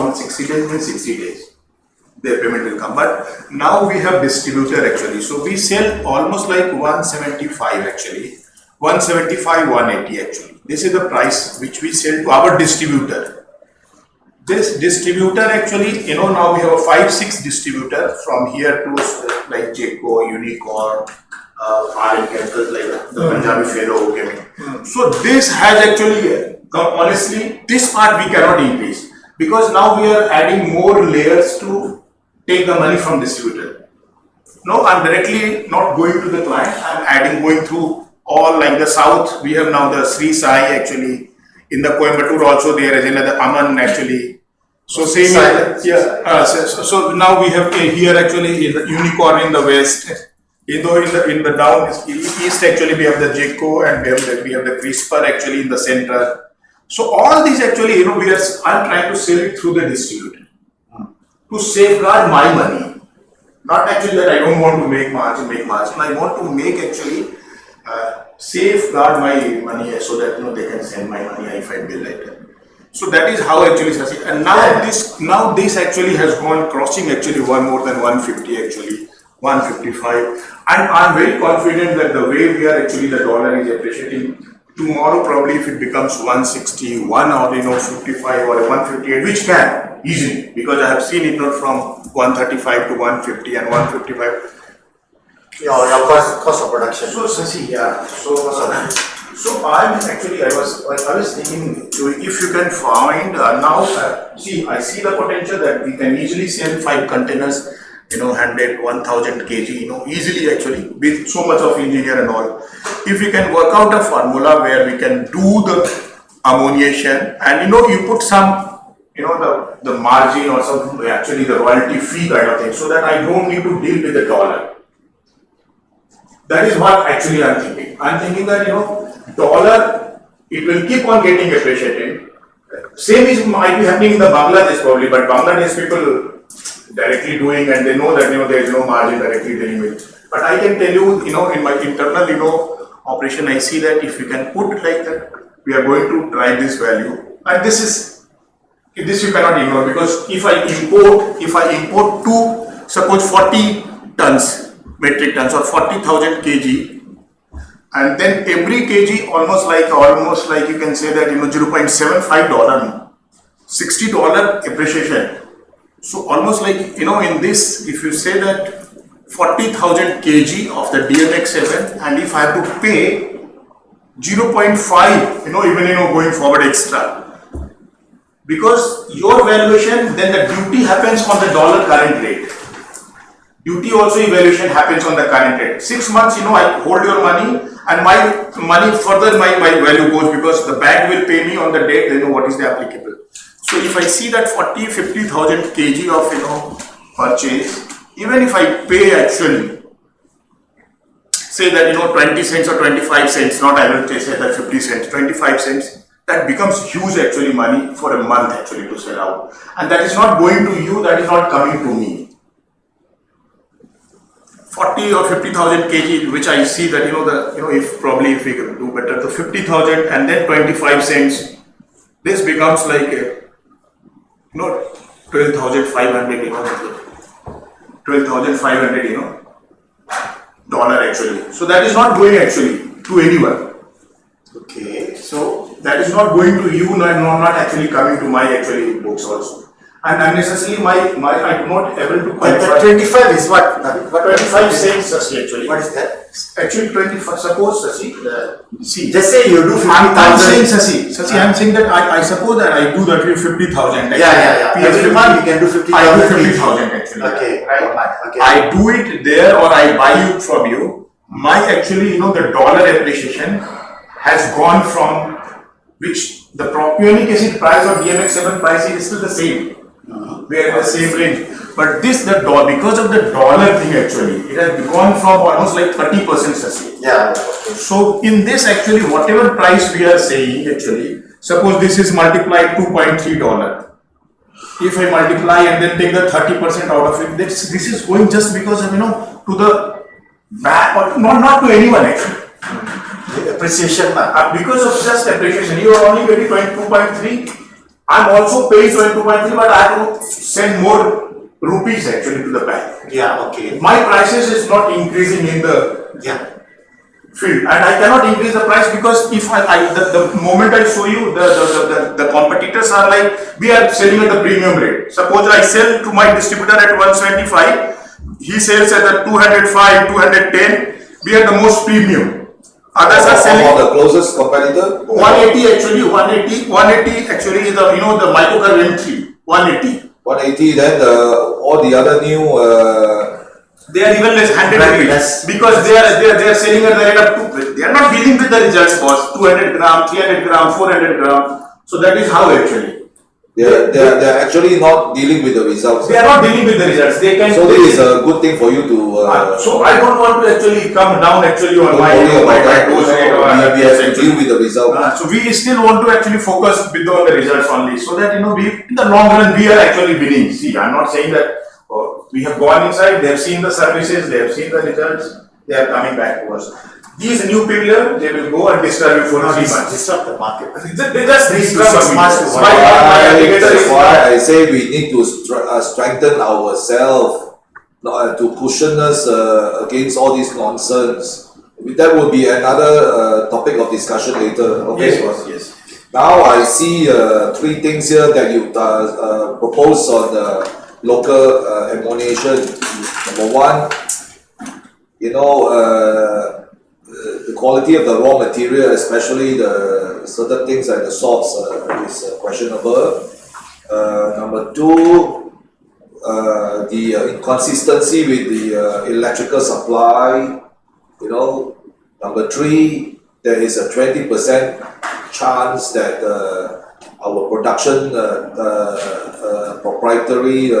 on 60 days means 60 days. Their payment will come. But now we have distributor actually. So we sell almost like 175 actually. 175, 180 actually. This is the price which we sell to our distributor. This distributor actually, now we have a 5-6 distributor from here to like Jayco, Unicorn, RM Chemicals, like the Punjabi Fellow. Okay. So this has actually, honestly, this part we cannot increase because now we are adding more layers to take the money from distributor. No, I'm directly not going to the client. I'm going through all like the south. We have now the Sri Sai actually. In the Coimbatore also there is another Aman actually. So same yeah. So now we have here actually in the Unicorn in the west. In the down east actually we have the Jayco and we have the CRISPR actually in the center. So all these actually I'm trying to sell it through the distributor to safeguard my money. Not actually that I don't want to make margin. I want to make actually safeguard my money so that they can send my money if I bill like that. So that is how actually Sasi. And now this actually has gone crossing actually more than 150 actually, 155. And I'm very confident that the way we are actually the dollar is appreciating. Tomorrow probably if it becomes 161 or 55 or 158, which can easily, because I have seen it not from 135 to 150 and 155. Your cost of production. So Sasi, yeah. So I was thinking if you can find now. I see the potential that we can easily sell 5 containers. 100, 1000 kg, easily actually with so much of engineer and all. If we can work out a formula where we can do the ammoniation and you put some, the margin or some actually the royalty fee kind of thing, so that I don't need to deal with the dollar. That is what actually I'm thinking. I'm thinking that dollar, it will keep on getting appreciated. Same is might be happening in the Bangladesh probably, but Bangladesh people directly doing and they know that there is no margin directly dealing with. But I can tell you, in my internal operation, I see that if we can put like that, we are going to drive this value. And this you cannot ignore, because if I import to suppose 40 tons, metric tons or 40,000 kg, and then every kg almost like you can say that $0.75, $60 appreciation. So almost like in this, if you say that 40,000 kg of the DMX7, and if I have to pay 0.5, even going forward extra, because your valuation, then the duty happens on the dollar current rate. Duty also evaluation happens on the current rate. 6 months, I hold your money, and my money further my value goes, because the bank will pay me on the date they know what is the applicable. So if I see that 50,000 kg of purchase, even if I pay actually say that 20 cents or 25 cents, not I will say that 50 cents, 25 cents, that becomes huge actually money for a month actually to sell out, and that is not going to you, that is not coming to me. 40 or 50,000 kg, which I see that if we can do better, the 50,000 and then 25 cents, this becomes like 12,500, 12,500, dollar actually. So that is not going actually to anyone. Okay, so that is not going to you, not actually coming to my actually books also. And unnecessarily I do not able to qualify. 25 is what? 25 cents actually. What is that? Actually 25, suppose see. Just say you do 50,000. I'm saying I'm saying that I suppose that I do that with 50,000. Yeah. Every month you can do 50,000. I do 50,000 actually. Okay, right. Okay. I do it there, or I buy it from you. My actually, the dollar appreciation has gone from which the propionic acid price or DMX7 price is still the same. We are in the same range, but this because of the dollar thing actually, it has gone from almost like 30% Sasi. Yeah. So in this actually, whatever price we are saying actually, suppose this is multiplied $2.3. If I multiply and then take the 30% out of it, this is going just because of to the back, or not to anyone actually. The appreciation because of just appreciation, you are only getting 2.3. I'm also paying 2.3, but I have to send more rupees actually to the bank. Yeah, okay. My prices is not increasing in the Yeah. field, and I cannot increase the price because if the moment I show you the competitors are like, we are selling at the premium rate. Suppose I sell to my distributor at 175, he sells at the 205, 210, we are the most premium. Others are selling Or the closest competitor? 180 actually, 180 actually is the, the microcurrent M3, 180. 180, then all the other new They are even less, 100 Very rupees, less. because they are selling at the rate of 2. They are not dealing with the results cost, 200 gram, 300 gram, 400 gram. So that is how actually. they're actually not dealing with the results. They are not dealing with the results. They can. So this is a good thing for you to So I don't want to actually come down actually on don't my, worry about that. dose rate or We have to deal with the result. So we still want to actually focus on the results only, so that we in the long run we are actually winning. See, I'm not saying that we have gone inside, they have seen the services, they have seen the results, they are coming back to us. These new people, they will go and disturb you for 3 months. Disrupt the market. They just disturb 6 months to us. 1 My alligator That's is why I say we need to strengthen ourselves to cushion us against all this nonsense. That will be another topic of discussion later. Okay. Yes. Now I see 3 things here that you propose on the local ammunition. Number 1, the quality of the raw material, especially the certain things like the salts, is questionable. Number 2, the inconsistency with the electrical supply. Number 3, there is a 20% chance that our production proprietary,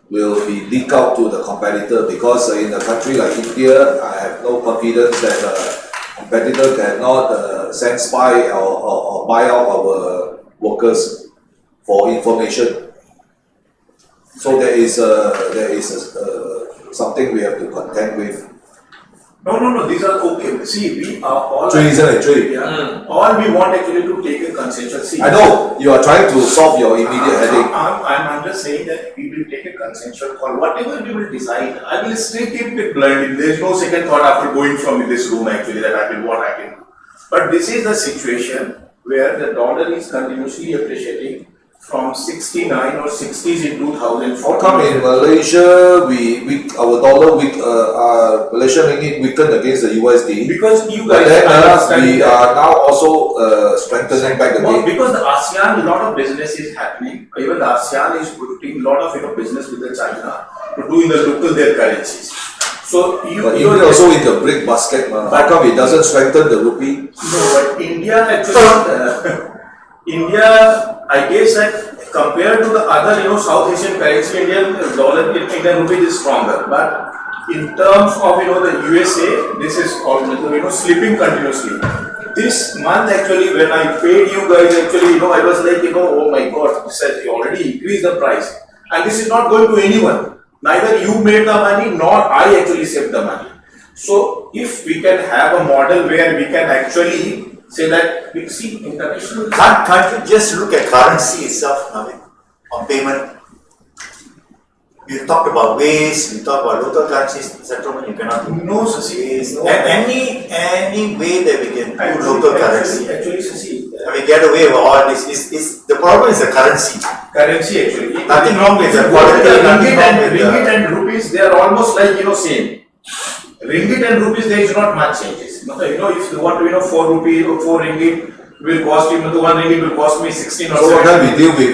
will be leaked out to the competitor, because in a country like India, I have no confidence that competitor cannot send spy or buy out our workers for information. So there is something we have to contend with. No, these are okay. See, we are all. 3, isn't it? 3. Yeah. All we want actually to take a consensual. See, I know you are trying to solve your immediate headache. I'm just saying that we will take a consensual call. Whatever we will decide, I will still keep it blinded. There is no second thought after going from this room actually that I will what I can do. But this is the situation where the dollar is continuously appreciating from 69 or 60s in 2014. How come in Malaysia our dollar Malaysian ringgit weakened against the USD? Because you But guys then we are now also strengthening back Well, again. because the ASEAN, a lot of business is happening. Even the ASEAN is putting a lot of business with the China to do in the local their currencies. So But India also in the BRIC basket. How come it doesn't strengthen the rupee? No, but India actually, India, I guess that compared to the other, South Asian currency, Indian dollar, Indian rupee is stronger. But in terms of, the USA, this is almost, slipping continuously. This month actually, when I paid you guys, actually, I was like, oh my God, this has already increased the price. And this is not going to anyone. Neither you made the money, nor I actually saved the money. So if we can have a model where we can actually say that we see international. Can't you just look at currency itself, Naveen, on payment? You talked about waste, you talked about local currency settlement, you cannot do. No, Sasi. No. Any way that we can do local currency. Actually, Sasi. I mean, get away with all this. Is the problem is the currency. Currency actually. Nothing wrong with the What is the nothing wrong with ringgit and rupees, they are almost like, same. Ringgit and rupees, there is not much changes. If you want to, 4 rupees or 4 ringgit will cost you, 1 ringgit will cost me 16 or So what 17. can we deal with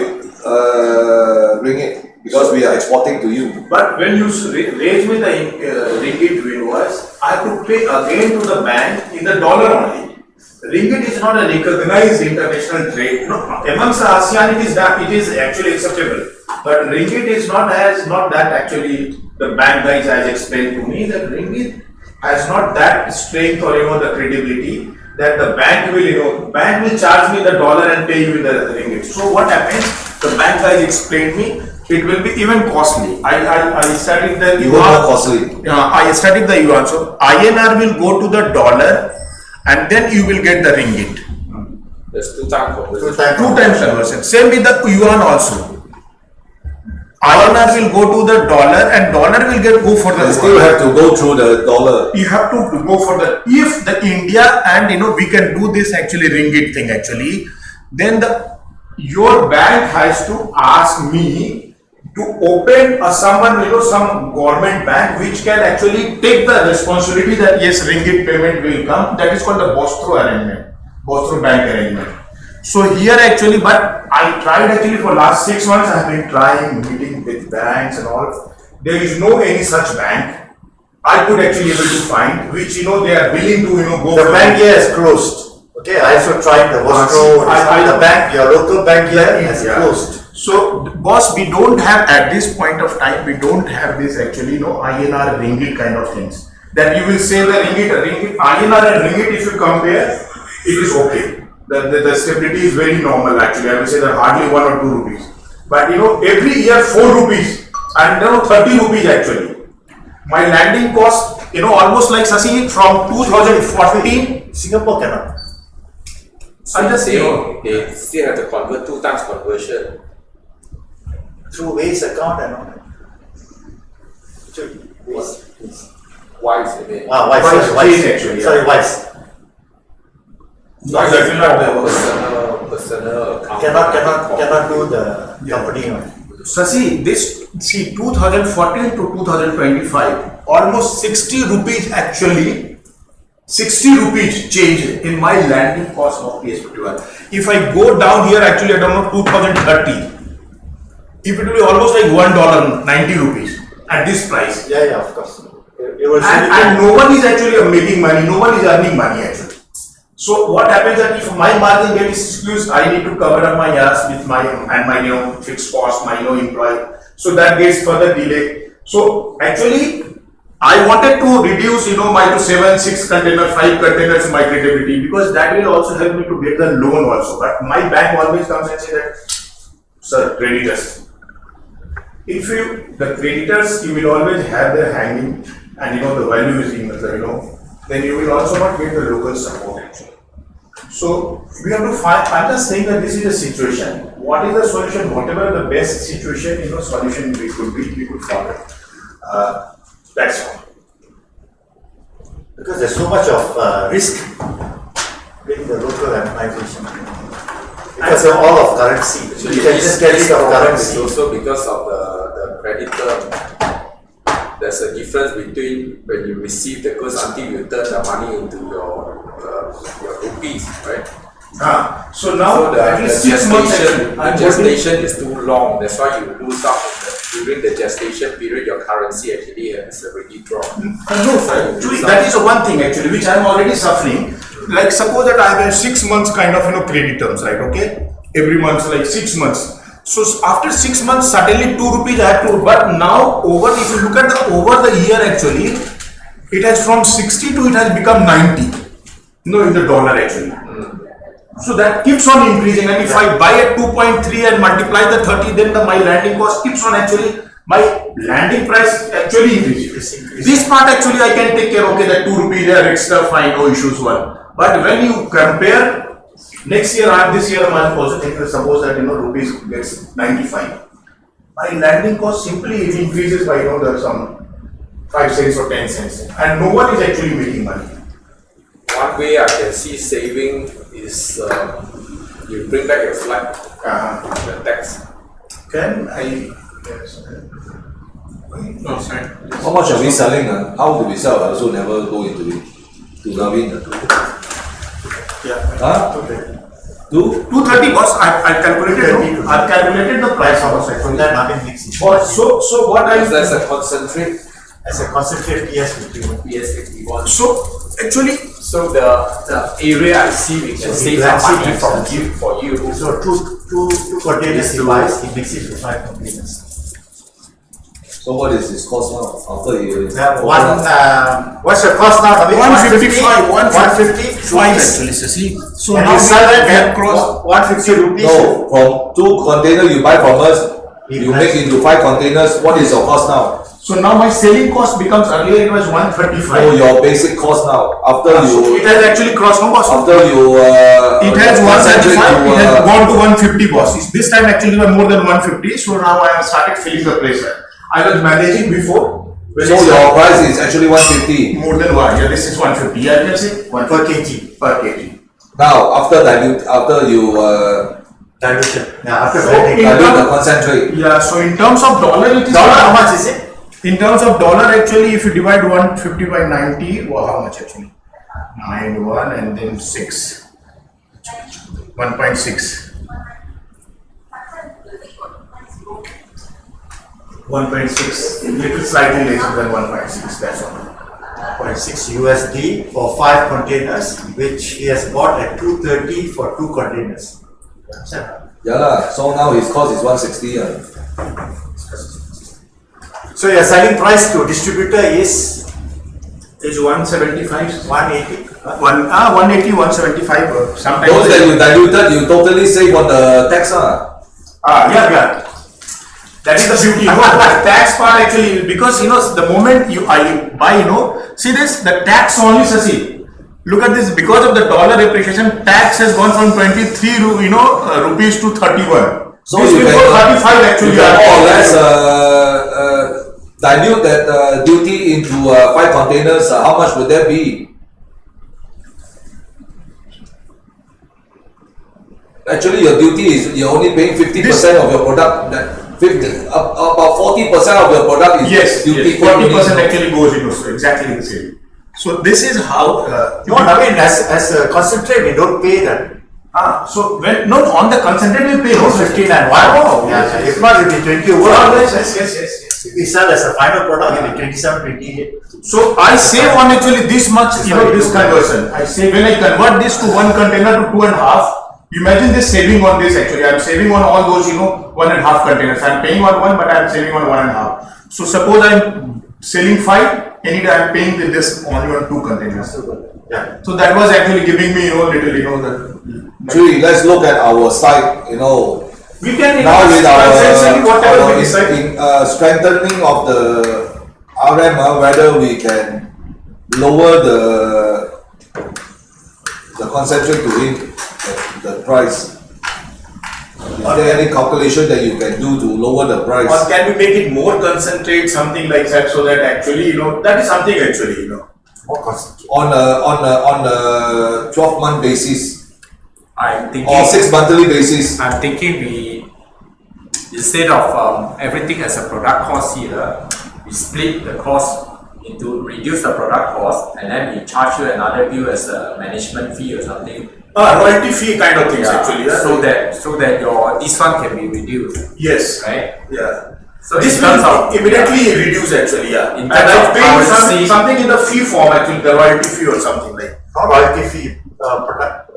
ringgit? Because we are exporting to you. But when you raise me the ringgit invoice, I have to pay again to the bank in the dollar only. Ringgit is not a recognized international trade. No, amongst the ASEAN it is actually acceptable. But ringgit is not that actually. The bank guys has explained to me that ringgit has not that strength or the credibility that the bank will charge me the dollar and pay you in the ringgit. So what happens? The bank guys explained me it will be even costly. I studied the Even more costly. I studied the yuan. So INR will go to the dollar and then you will get the ringgit. There's two-time conversion. Two times conversion. Same with the yuan also. INR will go to the dollar and dollar will go for the You still have to go through the dollar. You have to go for the, if the India and we can do this actually ringgit thing actually, then your bank has to ask me to open some government bank which can actually take the responsibility that yes, ringgit payment will come. That is called the Bostro arrangement, Bostro bank arrangement. So here actually, but I tried actually for last 6 months, I have been trying meeting with banks and all. There is no any such bank I could actually able to find which they are willing to go. The bank here is closed. Okay, I also tried the Bostro. The bank, your local bank here is closed. So boss, we don't have at this point of time, we don't have this actually INR ringgit kind of things. That you will say the ringgit, INR and ringgit if you compare, it is okay. The stability is very normal actually. I will say that hardly 1 or 2 rupees. But every year 4 rupees and 30 rupees actually. My landing cost, almost like Sasi from 2014. Singapore cannot. I'm just saying they still have to convert 2 times conversion. Through Waze account and all. Waze. Wise, I mean. Wise actually. Sorry, Wise. Personal account. Cannot do the company one. Sasi, 2014 to 2025, almost 60 rupees actually, 60 rupees change in my landing cost of PS51. If I go down here actually, I don't know, 2030, it will be almost like $1, 90 rupees at this price. Yeah, of course. And no one is actually making money, no one is earning money actually. So what happens that if my margin gets excused, I need to cover up my ass with my fixed cost, my employee. So that gets further delay. So actually, I wanted to reduce my to 7, 6 container, 5 containers my credibility because that will also help me to get the loan also. But my bank always comes and say that, sir, creditors. If the creditors, you will always have their hanging and the value is then you will also not get the local support actually. So we have to find, I'm just saying that this is the situation. What is the solution? Whatever the best situation, solution we could follow. That's all. Because there's so much of risk in the local organization. Because of all of currency. You can just get rid of currency. It's also because of the creditor. There's a difference between when you receive the goods until you turn the money into your rupees, right? So now the gestation, months, gestation is too long. That's why you lose out during the gestation period. Your currency actually has already dropped. No, actually, that is one thing actually which I am already suffering. Like suppose that I have 6 months kind of credit terms, right? Okay, every month like 6 months. So after 6 months, suddenly 2 rupees I have to. But now if you look at over the year actually, it has from 60 to it has become 90. In the dollar actually. So that keeps on increasing. And if I buy at 2.3 and multiply the 30, then my landing cost keeps on actually. My landing price actually increases. This part actually I can take care. Okay, that 2 rupees there extra, fine, no issues one. But when you compare. Next year, this year, I am also taking suppose that rupees gets 95. My landing cost simply it increases by some 5 cents or 10 cents, and no one is actually making money. One way I can see saving is you bring back your flight, the tax. Can I? Yes. No, sorry. How much are we selling? How do we sell? I also never go into it. To Naveen. Yeah. Huh? 230 boss. I calculated. I calculated the price of From that, Naveen makes it. So what I That's a concentrate. As a concentrate PS51. PS51. So actually, so the area I see we can save some money from you for you. So two containers he buys, he makes it to 5 containers. So what is this cost now? After you What's your cost now? 155, 150. fine actually, see. So And now you sell that at at 150 rupees. No, from 2 containers you buy from us, He you buys- make into 5 containers. What is your cost now? So now my selling cost becomes, earlier it was 135. So your basic cost now, after So you, it has actually crossed, no boss? after you, It has concentrate 135, it has to, gone to 150 boss. This time actually was more than 150, so now I have started filling the place. I was managing before. When so it your started- price is actually 150. More than one, yeah, this is 150, yeah, you can say, 1 Per kg. per kg. Now, after you, Dilution. Yeah, after So blending. in- dilute the concentrate, Yeah, so in terms of dollar, it is. Dollar, how much is it? In terms of dollar, actually, if you divide 150 by 90, well, how much actually? 91 and then 6. 1.6. 1.6, little slightly less than 1.6, that's all. 0.6 USD for 5 containers, which he has bought at 230 for 2 containers. yeah lah, so now his cost is 160. So your selling price to distributor is Is 175. 180. 180, 175. Sometimes. Those that you diluted, you totally save on the tax Yeah. That is the beauty. The tax part actually, because the moment I buy, see this, the tax only, Sasi. Look at this, because of the dollar depreciation, tax has gone from 23 rupees to 31. So This you will can, go 35 actually. You can more or less dilute that duty into 5 containers. How much would that be? Actually, your duty is you're only paying 50% of your product. That 50 about 40% of your product is Yes, duty. 40% actually goes into, so exactly the same. So this is how. No, I mean, as a concentrate, we don't pay that. So when on the concentrate we pay 15 and 1. Oh, Yeah, yes, if not, it will be 20 over. yes. We sell as a final product, it will be 27, 28. So I save on actually this much, this conversion. I say when I convert this to 1 container to 2.5. Imagine this saving on this actually. I'm saving on all those 1.5 containers. I'm paying on 1, but I'm saving on 1.5. So suppose I'm selling 5, I'm paying this only on 2 containers. Yeah. So that was actually giving me little Actually, let's look at our site. we can Now with essentially whatever our we decide. strengthening of the RM, whether we can lower the concentrate to him, the price. Is there any calculation that you can do to lower the price? Or can we make it more concentrate, something like that, so that actually, that is something actually, More concentrate. On a 12-month basis I'm thinking. or 6 monthly basis? I'm thinking we instead of everything as a product cost here, we split the cost into reduce the product cost and then we charge you another bill as a management fee or something. Royalty fee kind of things actually. Yeah. So that your this one can be reduced, Yes. right? Yeah. So This in terms will of immediately reduce actually, yeah. In And terms I of pay currency- something in the fee form actually, the royalty fee or something like. Not royalty fee, product,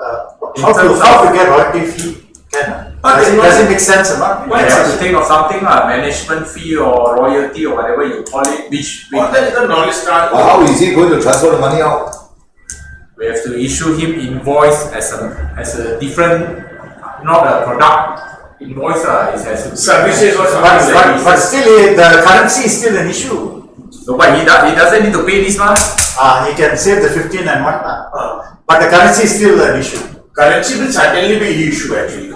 In how terms to get royalty fee? Does it make sense or not? you have to think of something like management fee or royalty or whatever you call it, which Or there is the knowledge transfer. But how is he going to transfer the money out? we have to issue him invoice as a different, not a product invoice. It has to be Services or something But, like but, but still, the currency is still an issue. So but he doesn't need to pay this much. He can save the 15 and 1. But the currency is still an issue. Currency will certainly be issue actually.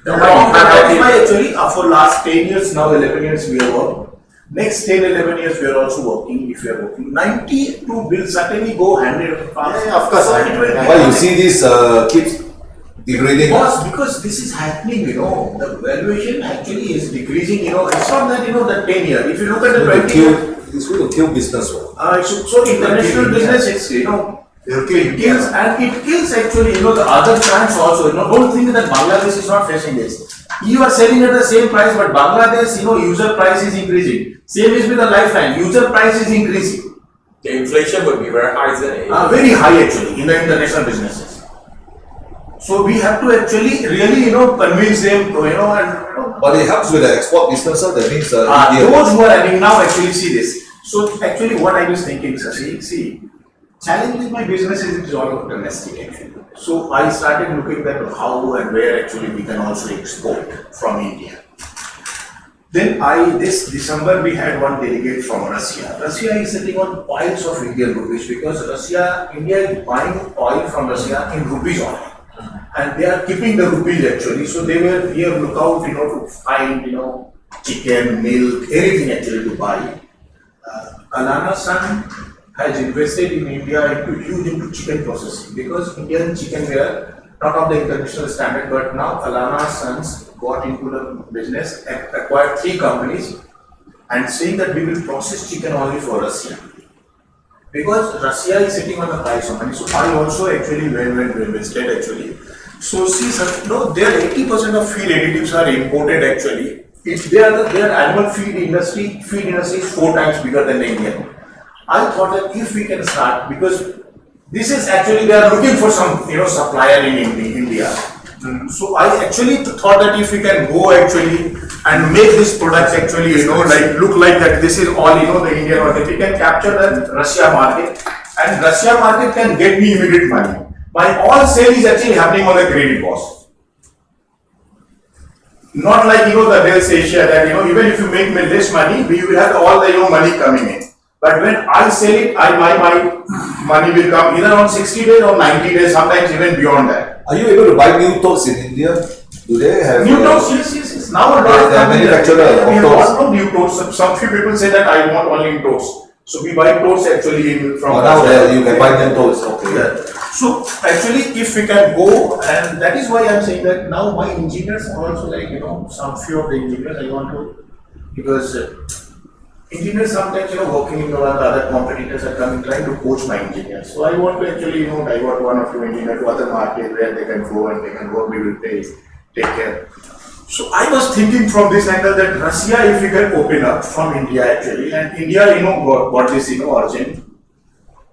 Yeah, That is why actually for last 10 years now, 11 years we are working. Next 10, 11 years we are also working, if we are working. 92 will certainly go hand in hand. Yeah, of course. It will be- But you see this keeps degrading. Because this is happening, the valuation actually is decreasing, it's not that, the 10 year. If you look at the 20 year, It's going to kill business. so international business, it's, it kills, and it kills actually, the other clients also, don't think that Bangladesh is not facing this. You are selling at the same price, but Bangladesh, user price is increasing. Same is with the lifeline, user price is increasing. The inflation would be very high, isn't it? Very high actually in the international businesses. So we have to actually really, convince them, and, But it helps with the export business, so that means India. those who are having now actually see this. So actually what I was thinking, Sasi, see, challenge with my business is all about domestic actually. So I started looking at how and where actually we can also export from India. Then this December we had one delegate from Russia. Russia is sitting on piles of Indian rupees because India is buying oil from Russia in rupees only. And they are keeping the rupees actually. So they were here lookout, to find, chicken, milk, anything actually to buy. Kalana San has invested in India into chicken processing because Indian chicken were not of the international standard, but now Kalana Sons got into the business, acquired 3 companies and saying that we will process chicken only for Russia. Because Russia is sitting on the price of money, so I also actually went invested actually. So see, their 80% of feed additives are imported actually. Their animal feed industry is 4 times bigger than the Indian. I thought that if we can start, because this is actually, they are looking for some, supplier in India. So I actually thought that if we can go actually and make this product actually, look like that this is all, the Indian market, we can capture the Russia market and Russia market can get me immediate money. My all sale is actually happening on the credit cost. Not like, the Wales Asia that, even if you make me less money, we will have all the, money coming in. But when I sell it, my money will come either on 60 days or 90 days, sometimes even beyond that. Are you able to buy new totes in India? Do they have new totes? Yes. Now a lot of manufacturer of totes. No new totes. Some few people say that I want only totes. So we buy totes actually from. Now you can buy new totes. Okay. Yeah. So actually, if we can go, and that is why I am saying that now my engineers are also like some few of the engineers I want to, because engineers sometimes working in one other competitors are coming trying to poach my engineers. So I want to actually divert 1 or 2 engineers to other market where they can go and they can work. We will take care. So I was thinking from this angle that Russia, if we can open up from India actually, and India got this urgent.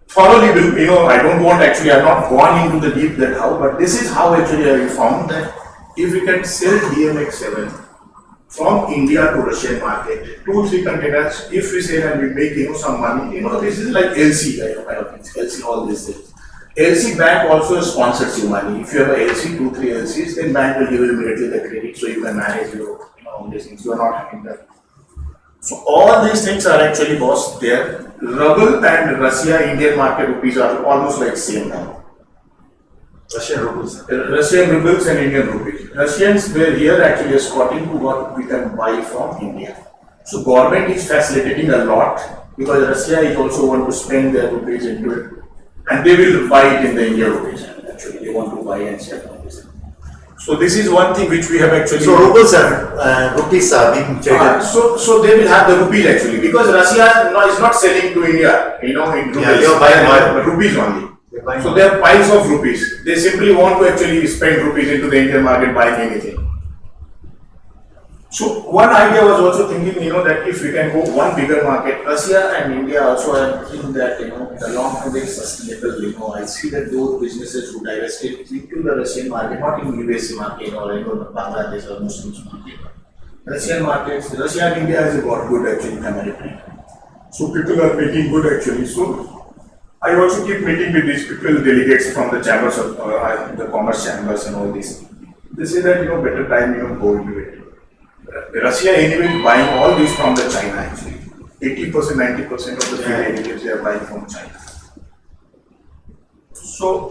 Thoroughly will, I don't want actually, I've not gone into the deep that how, but this is how actually I found that if we can sell DMX7 from India to Russian market, 2-3 containers, if we sell and we make some money, this is like LC kind of things, LC all these things. LC bank also sponsors you money. If you have a LC, 2-3 LCs, then bank will give you immediately the credit so you can manage your all these things. You are not having that. So all these things are actually boss there. Ruble and Russia Indian market rupees are almost like same now. Russian rubles. Russian rubles and Indian rupees. Russians were here actually escorting to what we can buy from India. So government is facilitating a lot because Russia is also want to spend their rupees into it, and they will buy it in the Indian rupees. Actually, they want to buy and sell on this. So this is one thing which we have actually. So rubles and rupees are being traded. So they will have the rupees actually because Russia is not selling to India, in rupees. Yeah, they are buying rupees only. So they have piles of rupees. They simply want to actually spend rupees into the Indian market buying anything. So one idea was also thinking, that if we can go one bigger market, Russia and India also are thinking that, in the long term it's sustainable, I see that those businesses who divested into the Russian market, not in USC market or Bangladesh or Muslims market. Russian markets, Russia and India has got good actually commodity. So people are making good actually. So I also keep meeting with these people, delegates from the chambers of the commerce chambers and all these. They say that better time go into it. Russia anyway buying all these from the China actually. 80%, 90% of the food additives they are buying from China. So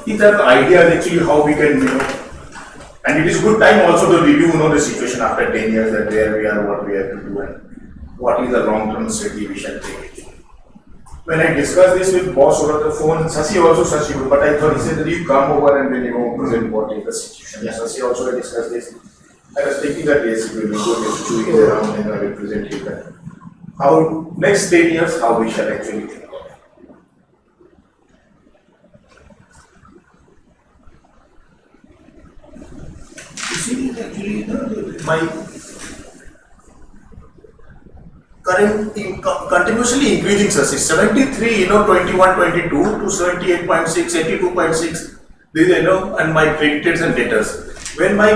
these are the ideas actually how we can and it is good time also to review the situation after 10 years that where we are, what we have to do and what is the long-term strategy we shall take. When I discussed this with boss over the phone, Sasi also such you, but I thought he said that you come over and then present what is the situation. Yeah. Sasi also I discussed this. I was thinking that yes, we will go next 2 years around and I will present you that. How next 10 years how we shall actually think about it. You see actually my current continuously increasing Sasi 73 21 22 to 78.6 82.6 these and my creditors and debtors. When my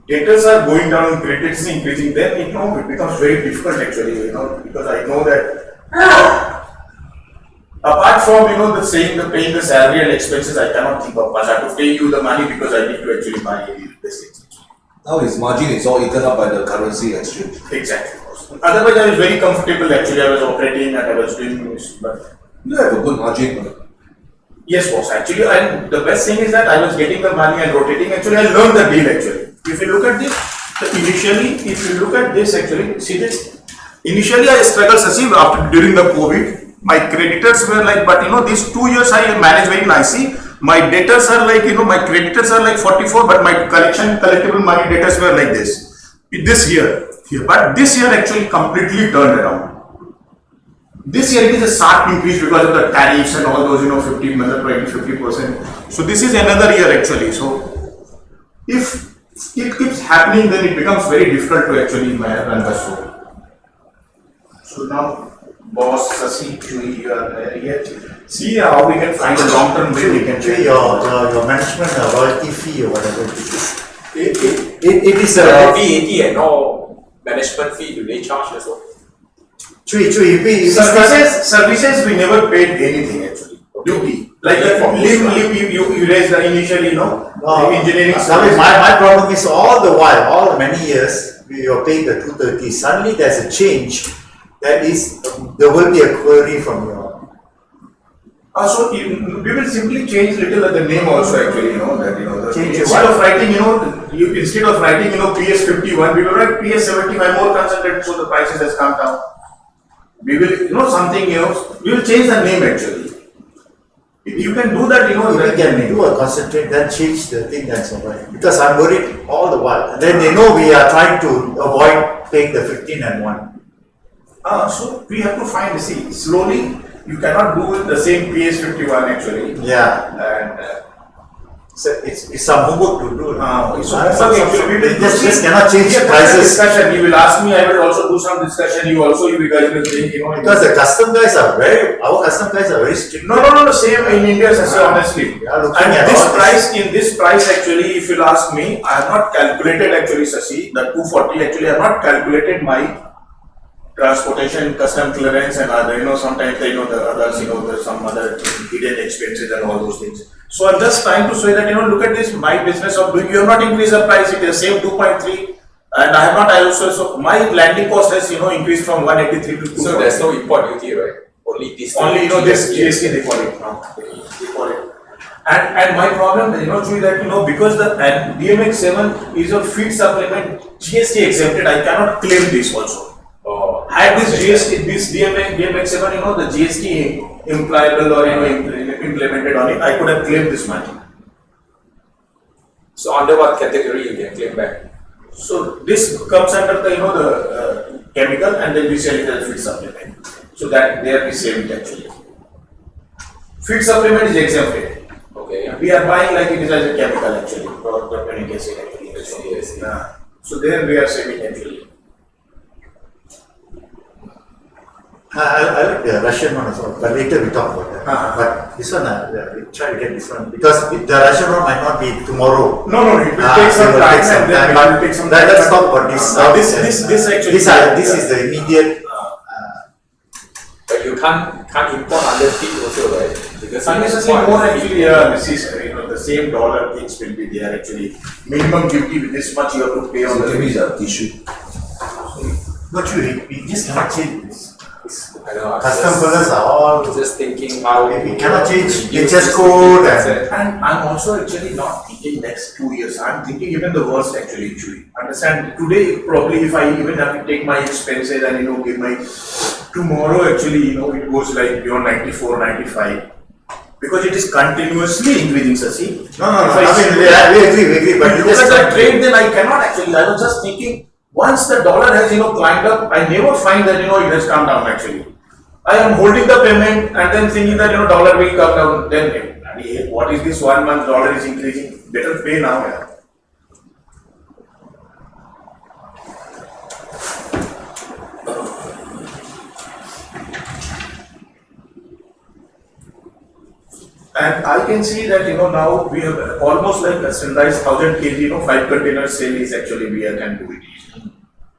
debtors are going down and credit is increasing, then it becomes very difficult actually, because I know that apart from the saying the paying the salary and expenses, I cannot think of much. I have to pay you the money because I need to actually buy this thing. Now his margin is all eaten up by the currency exchange. Exactly. Otherwise, I was very comfortable actually. I was operating and I was doing this, but You have a good margin. yes, boss. Actually, and the best thing is that I was getting the money and rotating. Actually, I learned the deal. Actually, if you look at this, initially, if you look at this, actually, see this. Initially, I struggled, Sasi, after during the COVID. My creditors were like, but these 2 years I managed very nicely. My debtors are like, my creditors are like 44, but my collectible money debtors were like this. This year, but this year actually completely turned around. This year it is a sharp increase because of the tariffs and all those, 50, 50%. So this is another year actually. So if it keeps happening, then it becomes very difficult to actually run the show. So now, boss, Sasi, you are here. See how we can find a long-term way we can change your management royalty fee or whatever it is. It is a VAT and no management fee. Do they charge as well? Services we never paid anything actually. Duty. Like you raised the initially, the engineering service. My problem is all many years, you are paying the 230. Suddenly there's a change. That is, there will be a query from your. So we will simply change little of the name also actually, that Change instead what? of writing, instead of writing, PS51, we will write PS75 more concentrated, so the prices has come down. We will, something, we will change the name actually. You can do that, We can do a concentrate, then change the thing, that's alright. Because I'm worried all the while. And then they know we are trying to avoid paying the 15 and 1. So we have to find, see, slowly, you cannot do the same PS51 actually. Yeah. And So it's some homework to do. just cannot change prices. Discussion. You will ask me, I will also do some discussion. You guys will think, Because the custom guys are our custom guys are very strict. No, same in India, sir, honestly. We are looking And at this all price, in this price actually, if you'll ask me, I have not calculated actually, Sasi, the 240 actually, I have not calculated my transportation, custom clearance and other, sometimes the others, there's some other hidden expenses and all those things. So I'm just trying to say that, look at this, my business of doing, you have not increased the price, it is same 2.3 and I have not, so my landing cost has, increased from 183 to 240. So there's no import duty, right? Only this. Only, this GST they call it now. They call it. And my problem, Chui, that, because the DMX7 is a feed supplement, GST exempted, I cannot claim this also. Had this GST, this DMX7, the GST implicable or implemented on it, I could have claimed this money. So under what category you can claim back? So this comes under the the chemical and then we sell it as feed supplement. So that there we save it actually. Feed supplement is exempted. Okay. We are buying like it is as a chemical actually, or propionic acid actually. Yes. So there we are saving actually. I like the Russian one as well, but later we talk about that. But this one, we try to get this one because the Russian one might not be tomorrow. No, it will take some time and then it will take some time. Let's talk about this. This actually. This is the immediate. But you can't import under feed also, right? Because Unnecessarily more actually, this is, the same dollar things will be there actually. Minimum duty with this much you have to pay on So give me the. the tissue. Not you, we just cannot change this. I know. Custom colors are all. Just thinking how We cannot change use HS this code thing, And I'm also actually not thinking next 2 years. I'm thinking even the worst actually. Understand? Today probably if I even have to take my expenses and give my tomorrow actually it goes like beyond 94, 95. Because it is continuously increasing, Sasi. No. We agree. But If you look at the trade, then I cannot actually. I was just thinking, once the dollar has climbed up, I never find that it has come down actually. I am holding the payment and then thinking that dollar will come down. Then what is this 1 month dollar is increasing? Better pay now. Yeah. And I can see that now we have almost like a standardized 1000 kg 5 containers sale is actually we can do it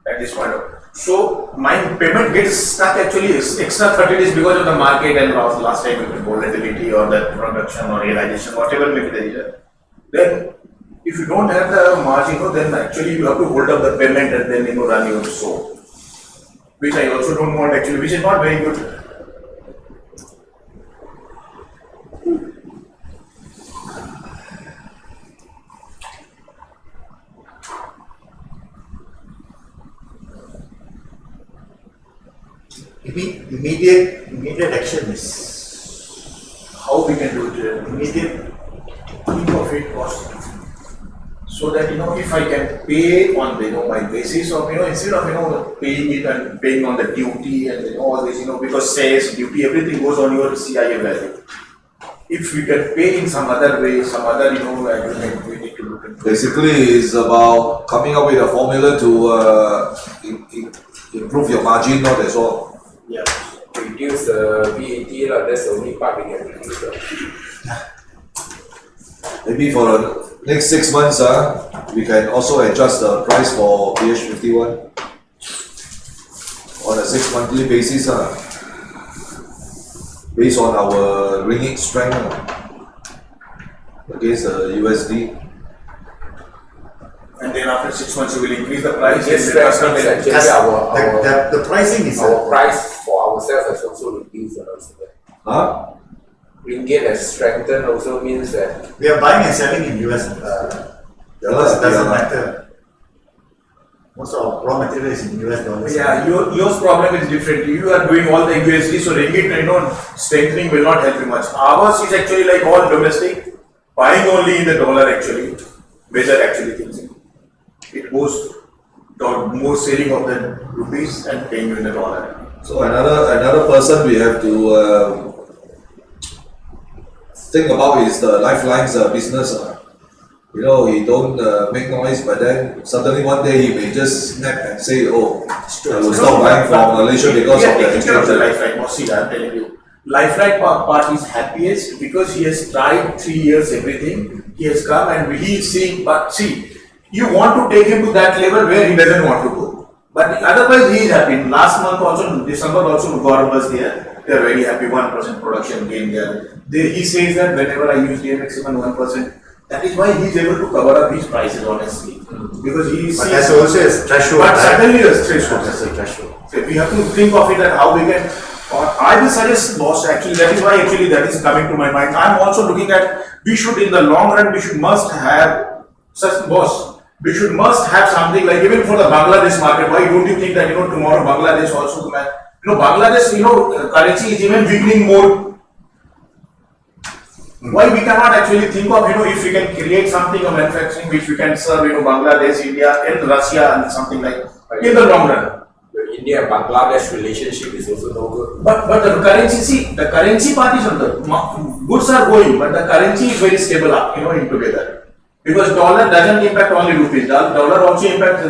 at this point. So my payment gets stuck actually extra 30 days because of the market and last time with the volatility or the production or realization, whatever may be the reason. Then If you don't have the margin, then actually you have to hold up the payment and then run your show. Which I also don't want actually, which is not very good. Immediate action is How we can do it? immediate. Think of it cost. So that if I can pay on my basis of instead of paying it and paying on the duty and all this because sales duty everything goes on your CIA value. If we can pay in some other way, some other agreement, we need to look into. Basically, it's about coming up with a formula to improve your margin, not that's all. Yeah. Reduce the VAT lah, that's the only part we can reduce. Maybe for the next 6 months, we can also adjust the price for PH51 on a 6 monthly basis, based on our ringgit strength against the USD. And then after 6 months, you will increase the price. Yes, and the customer will- actually The pricing is our price for ourselves has also reduced. Huh? Ringgit has strengthened also means that we are buying and selling in US. Yeah, Dollars doesn't yeah. matter. Most of our raw material is in US dollars. Yeah, your problem is different. You are doing all the USD, so ringgit, strengthening will not help you much. Ours is actually like all domestic, buying only in the dollar actually, weather actually thinks. It goes more saving of the rupees and paying you in the dollar. So another person we have to think about is the lifelines business. He don't make noise, but then suddenly one day he may just snap and say, "Oh, I will stop buying from Malaysia because of the taking care of the exchange." lifeline. Now, see, I'm telling you, lifeline part is happiest because he has tried 3 years everything. He has come and he is seeing, but see, you want to take him to that level where he doesn't want to go. But otherwise, he is happy. Last month also, December also, Gaurav was there. They are very happy. 1% production gain there. He says that whenever I use DMX, even 1%. That is why he is able to cover up his prices honestly. Because he is. But that's also a threshold. But suddenly a threshold. That's a threshold. So we have to think of it and how we can. I will suggest, boss. Actually, that is why that is coming to my mind. I am also looking at. We should, in the long run, must have such boss. We should must have something like even for the Bangladesh market. Why don't you think that tomorrow Bangladesh also Bangladesh currency is even weakening more. Why we cannot actually think of if we can create something of manufacturing which we can serve Bangladesh, India, and Russia and something like in the long run. the India-Bangladesh relationship is also no good. But the currency part is on the goods are going, but the currency is very stable up in together. Because dollar doesn't impact only rupees, dollar also impacts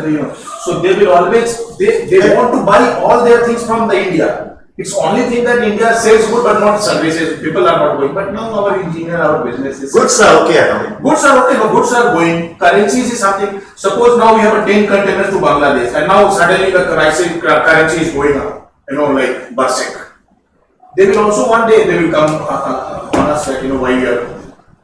so they will always they want to buy all their things from the India. It's only thing that India sells good but not services. People are not going. But now our engineer, our businesses. Goods are okay, Goods are okay, but goods are going. Currencies is something. Suppose now we have 10 containers to Bangladesh, and now suddenly the currency is going up. Like bursting. They will also one day they will come on us that why we are.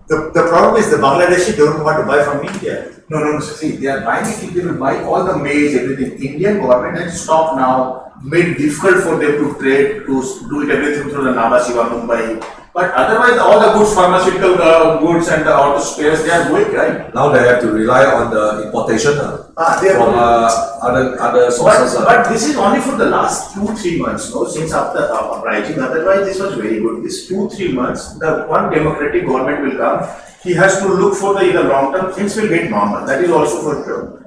The problem is the Bangladeshi don't want to buy from India. No. See, they are buying it. They will buy all the maize, everything. Indian government has stopped now. Made difficult for them to trade, to do it everything through the Nava Shiva Mumbai. But otherwise, all the goods, pharmaceutical goods and the auto spares, they are going, right? Now they have to rely on the importation They are from other sources. But this is only for the last 2-3 months, since after uprising. Otherwise, this was very good. This 2-3 months, the one democratic government will come. He has to look for the long term, things will get normal. That is also for sure.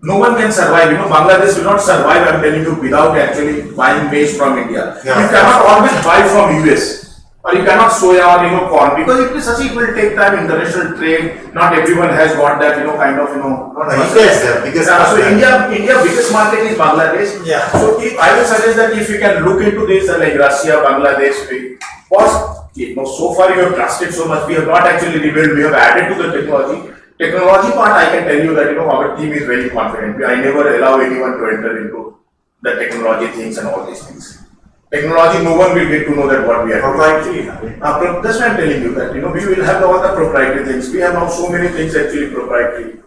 No one can survive. Bangladesh will not survive, I'm telling you, without actually buying maize from India. Yeah. You cannot always buy from US. Or you cannot soya or corn because it will take time. International trade. Not everyone has got that kind of India is the biggest. So India biggest market is Bangladesh. Yeah. So I will suggest that if you can look into this like Russia, Bangladesh, so far you have trusted so much. We have not actually rebuilt. We have added to the technology. Technology part, I can tell you that our team is very confident. I never allow anyone to enter into the technology things and all these things. Technology, no one will get to know that what we are doing. That's why I'm telling you that we will have all the proprietary things. We have now so many things actually proprietary.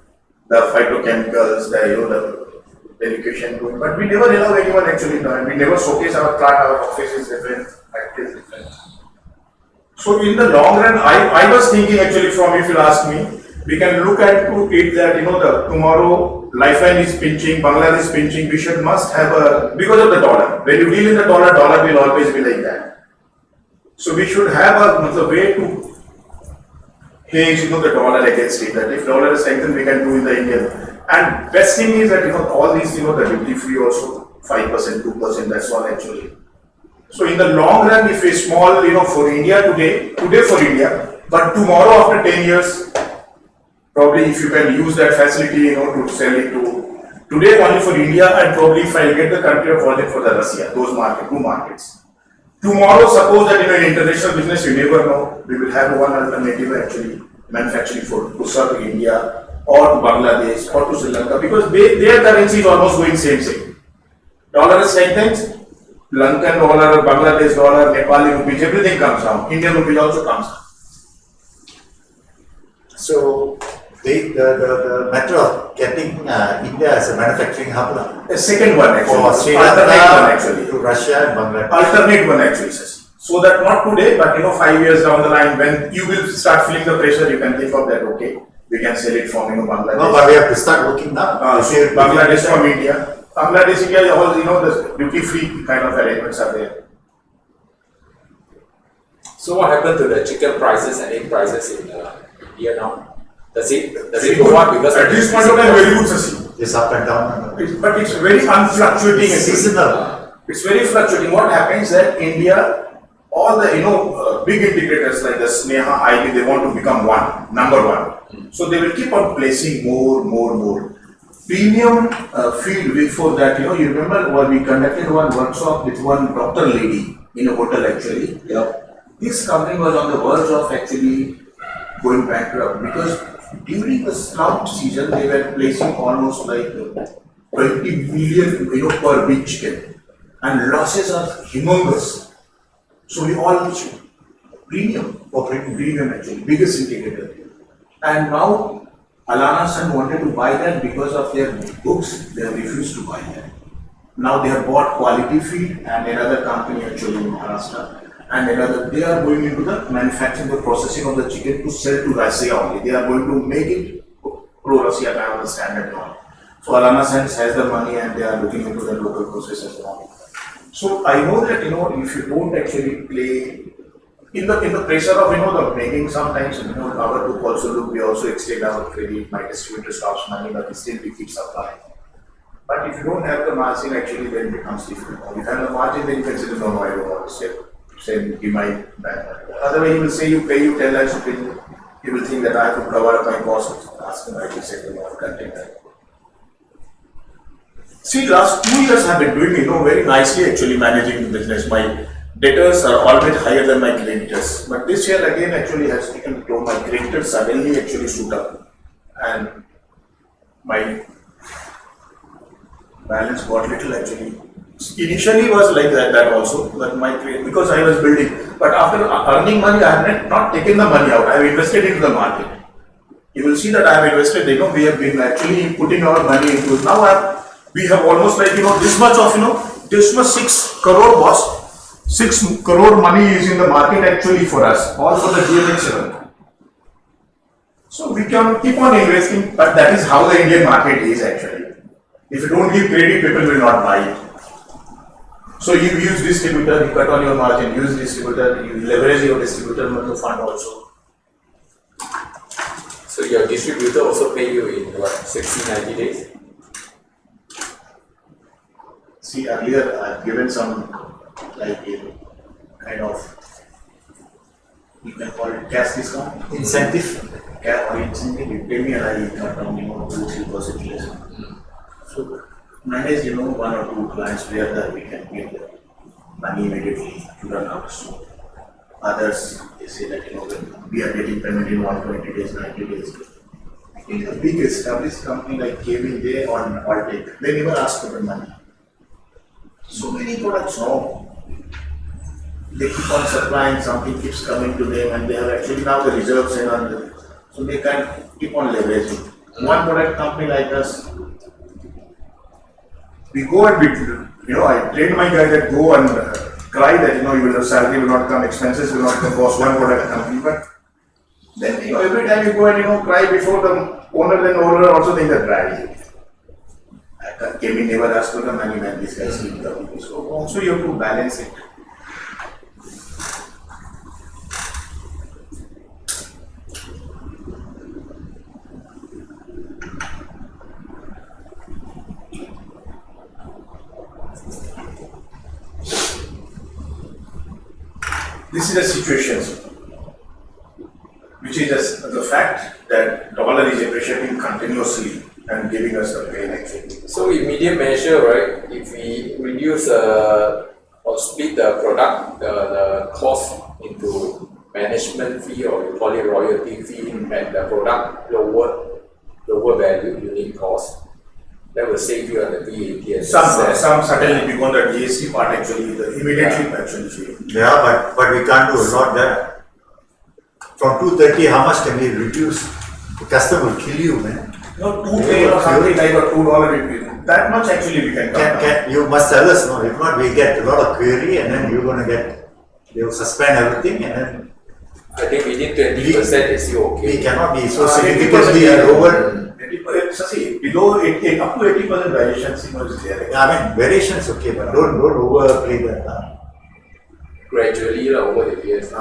the phytochemicals, the education going, but we never allow anyone actually, we never showcase our plant, our office is different, factory is different. So in the long run, I was thinking actually from, if you ask me, we can look at to it that, the tomorrow lifeline is pinching, Bangladesh is pinching, we should must have a, because of the dollar. When you deal in the dollar, dollar will always be like that. So we should have a way to hedge, the dollar against it. That if dollar is strengthened, we can do in the Indian. And best thing is that, all these, the duty free also 5%, 2%, that's all actually. So in the long run, if a small, for India today for India, but tomorrow after 10 years, probably if you can use that facility, to sell it to, today only for India, and probably if I get the country of origin for the Russia, those two markets. Tomorrow, suppose that in international business, you never know, we will have one alternative actually, manufacturing to serve India, or to Bangladesh, or to Sri Lanka, because their currency is almost going same. Dollar is strengthened, Lankan dollar, Bangladesh dollar, Nepali rupees, everything comes down. Indian rupees also comes down. So, the matter of getting India as a manufacturing hub A second one actually. for Sri Alternate one Lanka actually. to Russia and Bangladesh. Alternate one actually, sir. So that not today, but 5 years down the line, when you will start feeling the pressure, you can think of that, okay, we can sell it from Bangladesh. No, but we have to start working now. So Bangladesh from India. Bangladesh, India, all the duty free kind of arrangements are there. So what happened to the chicken prices and egg prices in India now? Does it go up because at this point of time, very good, Sasi. It's up and down. But it's very unfluctuating. It's seasonal. It's very fluctuating. What happens that India, all the big integrators like the Sneha, IB, they want to become number one. So they will keep on placing more. Premium feed before that, you remember when we conducted one workshop with one doctor lady in a hotel actually. This company was on the verge of actually going bankrupt because during the slump season they were placing almost like 20 million per big chicken, and losses are humongous. So we all premium actually, biggest integrator. And now Alana San wanted to buy that because of their books, they have refused to buy that. Now they have bought Quality Feed and another company actually in Maharashtra, and they are going into the manufacturing, the processing of the chicken to sell to Russia only. They are going to make it pro-Russia kind of the standard one. So Alana San has the money and they are looking into the local processes now. So I know that if you don't actually play in the pressure of the making, sometimes our book also look, we also extend our credit, my distributor stops money, but still we keep supplying. But if you don't have the margin, actually then it becomes difficult. If you have the margin, then you can say no, I don't want to say give my back. Otherwise he will say you 10 lakhs to pay, he will think that I have to cover up my costs, ask him, I will say content that. See, last 2 years I have been doing very nicely actually managing the business. My debtors are always higher than my creditors. But this year again actually has taken to my creditors suddenly actually shoot up. And my balance got little actually. Initially was like that also, but because I was building. But after earning money, I have not taken the money out. I have invested into the market. You will see that I have invested, we have been actually putting our money into it. Now we have almost like, this much of, this much 6 crore boss. 6 crore money is in the market actually for us, all for the GMX7. So we can keep on investing, but that is how the Indian market is actually. If you don't give credit, people will not buy it. So you use distributor, you cut on your margin, use distributor, you leverage your distributor to fund also. So your distributor also pay you in what, 60, 90 days? See, earlier I have given some like kind of, you can call it cash discount. Incentive. Or incentive, you pay me and I cut down 2-3% less. So manage 1 or 2 clients where that we can get the money immediately to run out. So others they say that we are getting payment in 120 days, 90 days. I think a big established company like KB, they on all take. They never ask for the money. So many products now, they keep on supplying, something keeps coming to them, and they have actually now the reserves and so they can keep on leveraging. one product company like us, we go and I train my guy that go and cry that, your salary will not come, expenses will not come, cost one product company, but then, every time you go and, cry before the owner, then owner also think that dry. I came in, never asked for the money, man, this guy's giving the money. So also you have to balance it. This is a situation which is the fact that dollar is appreciating continuously and giving us the pain actually. So in medium measure, right, if we reduce or split the product, the cost into management fee or you call it royalty fee and the product lower value unit cost, that will save you on the VAT and Some certainly because the GST part actually, immediately actually feel. Yeah, but we can't do a lot there. From 230, how much can we reduce? The customer will kill you, man. No, 2 pay or something like a $2 that much actually we can come down. You must tell us, no? If not, we get a lot of query and then you're going to they will suspend everything and then I think within 20% is still okay. we cannot be so 80% significantly lower. See, below 80, up to 80% variation is there. Yeah, I mean, variation is okay, but don't overplay that. Gradually over the years.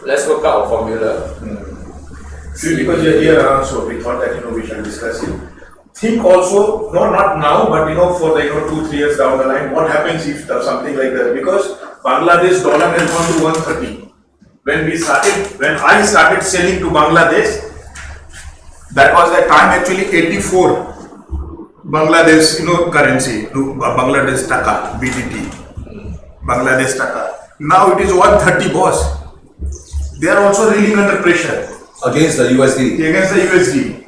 Let's work out a formula. See, because you're here, so we thought that we shall discuss it. Think also, no, not now, but for the 2-3 years down the line, what happens if something like that? Because Bangladesh dollar has gone to 130. When I started selling to Bangladesh, that was the time actually 84 Bangladesh currency to Bangladesh taka, BDT, Bangladesh taka. Now it is 130, boss. They are also reeling under pressure. Against the USD. Against the USD.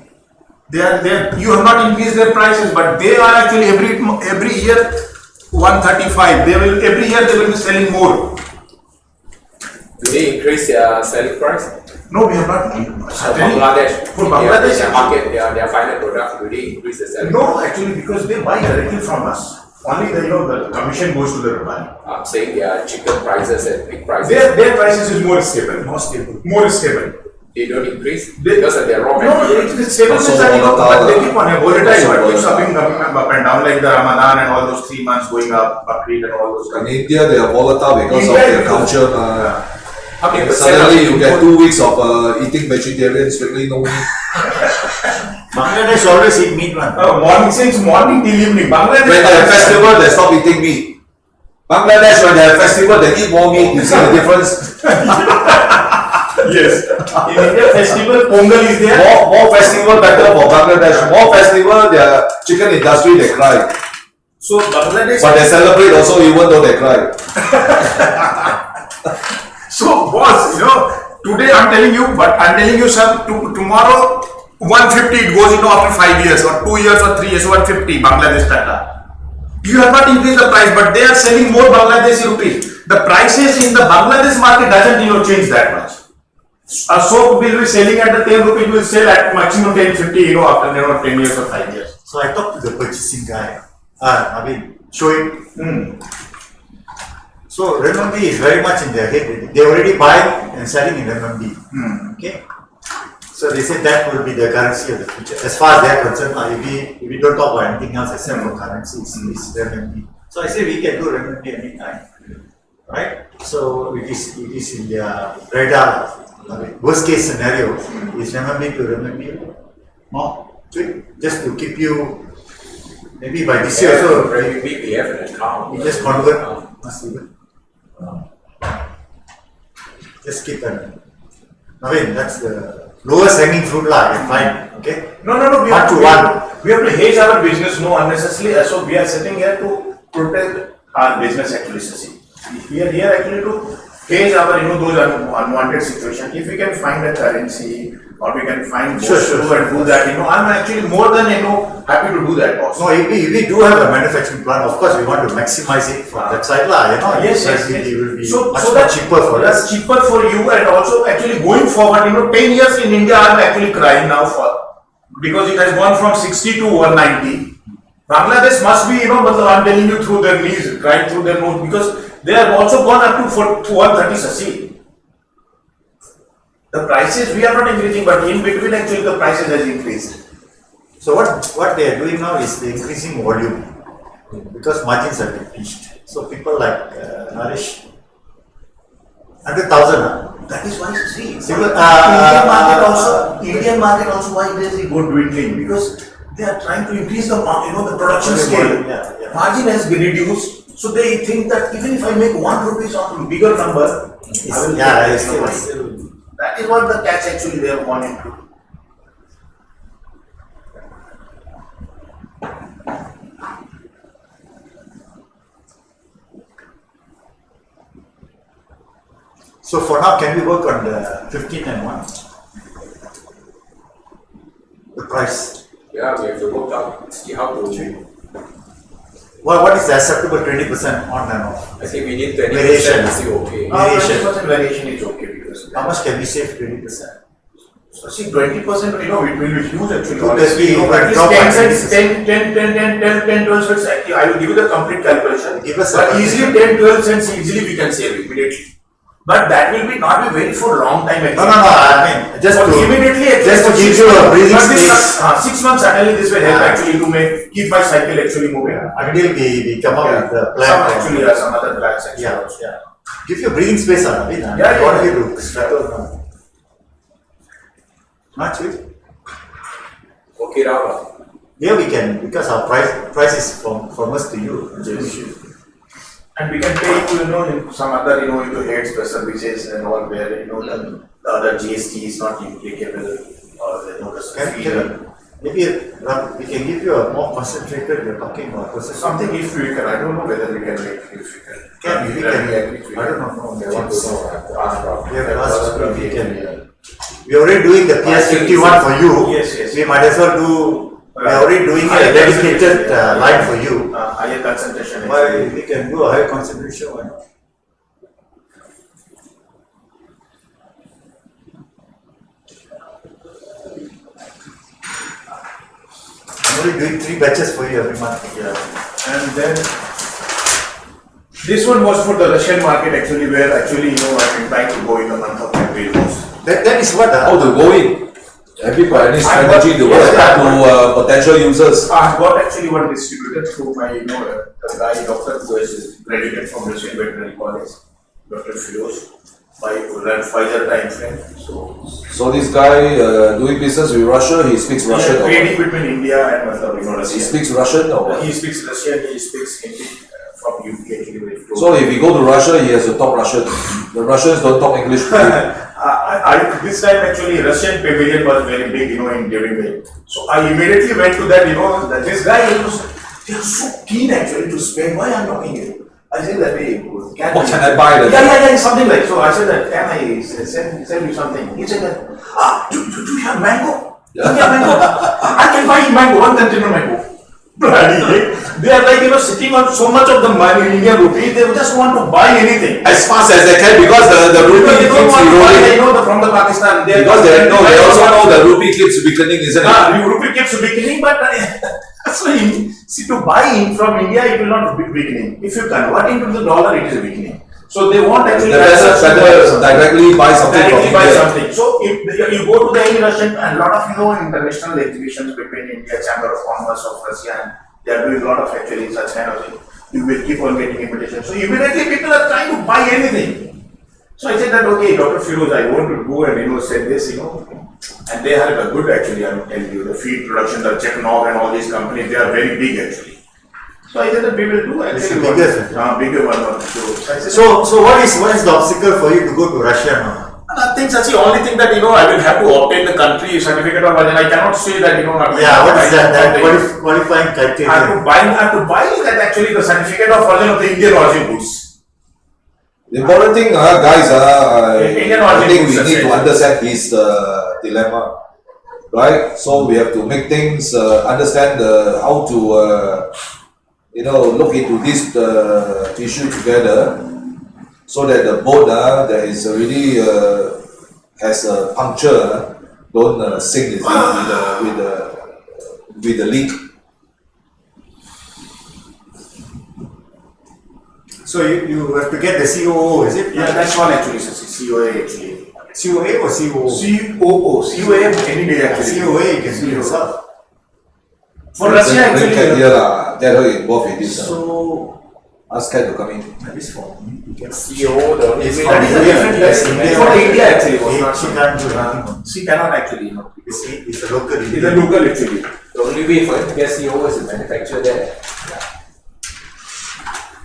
You have not increased their prices, but they are actually every year 135. Every year they will be selling more. Do they increase their selling price? No, we have not. Bangladesh. For Bangladesh, their market, their final product, do they increase the selling No, actually, because they buy directly from us. Only the commission goes to the Rabbani. I'm saying their chicken prices and pig prices. Their prices is more stable. More stable. They don't increase because of their raw No, material. it's stable. Also But they keep on volatile. Also But keeps up and down like the Ramadan and all those 3 months going up, Bakrid and all those. In India, they are volatile because of India, their because- culture. How many percent Suddenly of you get 2 weeks of eating vegetarian, strictly no meat. Bangladesh always eat meat, man. Since morning till evening, Bangladesh. When they have festival, they stop eating meat. Bangladesh, when they have festival, they eat more meat. You see the difference? Yes. In India, festival, Pongal is there. More festival, better for Bangladesh. More festival, their chicken industry, they cry. So Bangladesh. But they celebrate also even though they cry. So boss, today I'm telling you, tomorrow 150 it goes after 5 years or 2 years or 3 years 150 Bangladesh Tata. You have not increased the price, but they are selling more Bangladeshi rupees. The prices in the Bangladesh market doesn't change that much. A soap will be selling at the 10 rupees, will sell at maximum 10.50 after 10 years or 5 years. So I talked to the purchasing guy. Naveen, show it. So renminbi is very much in their head. They already buy and selling in renminbi. Okay. So they said that will be the currency of the future. As far as they are concerned, if we don't talk about anything else except for currency, it's renminbi. So I say we can do renminbi anytime, right? So it is in their radar. Worst case scenario is renminbi to renminbi. No, just to keep you. Maybe by this year, so we have an account. you just convert. Just keep an. Naveen, that's the lowest hanging fruit lah. I can find. Okay. No. We have to hedge our business unnecessarily. So we are sitting here to protect our business actually. We are here actually to hedge our those unwanted situation. If we can find a currency or we can find Sure, boss sure, to sure. and do that, I'm actually more than, happy to do that, boss. No, if we do have a manufacturing plant, of course we want to maximize it from that side lah, Yes, That yes, yes. It will be So much that- more cheaper for That's us. cheaper for you, and also actually going forward, 10 years in India, I'm actually crying now because it has gone from 60 to 190. Bangladesh must be, I'm telling you, through their knees, crying through their nose, because they have also gone up to 130 sasi. The prices, we are not increasing, but in between actually the prices has increased. So what they are doing now is the increasing volume because margins have been pinched. So people like Nourish 100,000. That is why, see, Single- Indian market also why there is a good dwindling, because they are trying to increase the the production scale. Yeah. Margin has been reduced, so they think that even if I make 1 rupees on bigger number, I will Yeah, get it's more money. still. That is what the catch actually they have gone into. So for now, can we work on the 15 and 1? The price. Yeah, we have to work out, see how to. What is the acceptable 20% on and off? I think we need 20% Variation. is still okay. Variation. 20% variation is okay because How much can we save 20%? so see 20%, it will be huge actually. Could Honestly, be at least drop 10 by cents, 20%. 10, 12 cents. Actually, I will give you the complete calculation. Give us a But calculation. easily 10, 12 cents easily we can save immediately. But that will be not be very for long time actually. No, I mean, just But to immediately just to for give 6 you a months. breathing But this, space 6 months certainly this will help Yeah. actually to keep my cycle actually moving. until we come up with the plan. Some actually some other plans actually. Yeah. Give you a breathing space, Naveen. Yeah. What do you do? Struggle now. Not sweet. Okay, Rama. Here we can, because our price is from us to you. Yes. And we can pay you, in some other, into heads per services and all where, the other GST is not applicable or, the fee. Maybe we can give you a more concentrated, you're talking about process. Something if we can, I don't know whether we can make, if we can. We can, I don't know. I want to know, I have to ask Rama. We have to ask if we can. We are already doing the PS51 for you. Yes. We might as well do, we are already doing a Higher dedicated concentration. line for you. Higher concentration. Why we can do a higher concentration, why not? I'm only doing 3 batches for you every month. Yeah. And then this one was for the Russian market actually, where actually, I've been trying to go in the month of April most. That is what How to go in? Have you got any strategy to Yes, work to potential users? I've got actually one distributor through my, the guy, doctor who is graduated from Russian Veterinary College, Dr. Firoz, by Pfizer time frame. So this guy doing business with Russia, he speaks Russian or trading what? between India and Russia. He speaks Russian or what? He speaks Russian, he speaks Hindi from UK actually. Very fluent. So if he go to Russia, he has to talk Russian. The Russians don't talk English to him. This time actually Russian pavilion was very big, in during the. So I immediately went to that, that this guy they are so keen actually to spend. Why I'm not here? I said that hey, What can I buy then? Yeah, something like so. I said that can I send you something? He said that do you have mango? Do you have mango? I can buy mango, 1 container mango. Bloody heck. They are like sitting on so much of the money, Indian rupee, they just want to buy anything. As fast as they can because the Because rupee they don't keeps want to buy, eroding. from the Pakistan. Because they also know the rupee keeps weakening, isn't it? Rupee keeps weakening, but so see to buy in from India, it will not be weakening. If you convert into the dollar, it is weakening. So they want actually Better directly buy something from directly buy India. something. So if you go to the any Russian and lot of international exhibitions between India, Chamber of Commerce of Russia, and they are doing a lot of actually such kind of thing. You will keep on getting invitations. So immediately people are trying to buy anything. So I said that okay, Dr. Firoz, I want to go and send this, and they have a good actually. I'm telling you, the feed production, the Czechnog and all these companies, they are very big actually. So I said that we will do actually bigger one. So what is the obstacle for you to go to Russia now? Nothing such. The only thing that I will have to obtain the country certificate or I cannot say that Yeah, what is that qualifying criteria? I have to buy that actually the certificate of origin of the Indian origin goods. The important thing, guys, Indian I origin think we food need to success. understand his dilemma, right? So we have to make things understand how to look into this issue together, so that the boat that is already has a puncture don't sink with the leak. So you have to get the COO, is it? Yeah, that's one actually, COA actually. COA or COO? COA any day actually. COA you can do yourself. For Russia Bring Kat actually. here lah, get her involved in this. So, Ask Kat to come in. This for me. You can CEO, the only It's way for that is a India. different Yes, lesson. India. For India actually was not. She can't do nothing. She cannot actually, It's a local It's a Indian. local actually. the only way for him to get CEO is to manufacture there.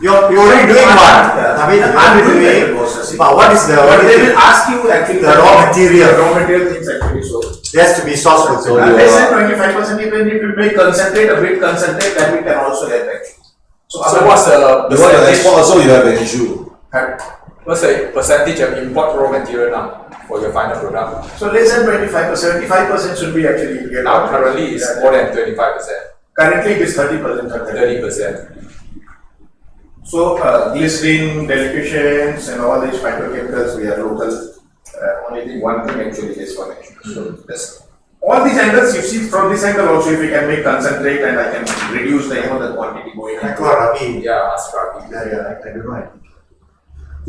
You're already doing one. I mean, I'm doing doing. that process. But what is the? But What they is will ask you actually The raw material. The raw material things actually so. It has to be sourced So locally. you Less are- than 25% even if you make concentrate, a bit concentrate, then we can also help actually. So what's the You want to percentage? export also, you have an issue. What's the percentage of import raw material now for your final product? So less than 25%, 75% should be actually to get Now out. currently it's Yeah. more than 25%, Currently it is 30%. 30%. So glycerin, delications and all these phytochemicals we are local. Only thing, one thing actually is one actually. So that's all these angles you see from this angle also if we can make concentrate and I can reduce the the quantity going I into got Ravi. Yeah, ask Ravi. Yeah, I don't know.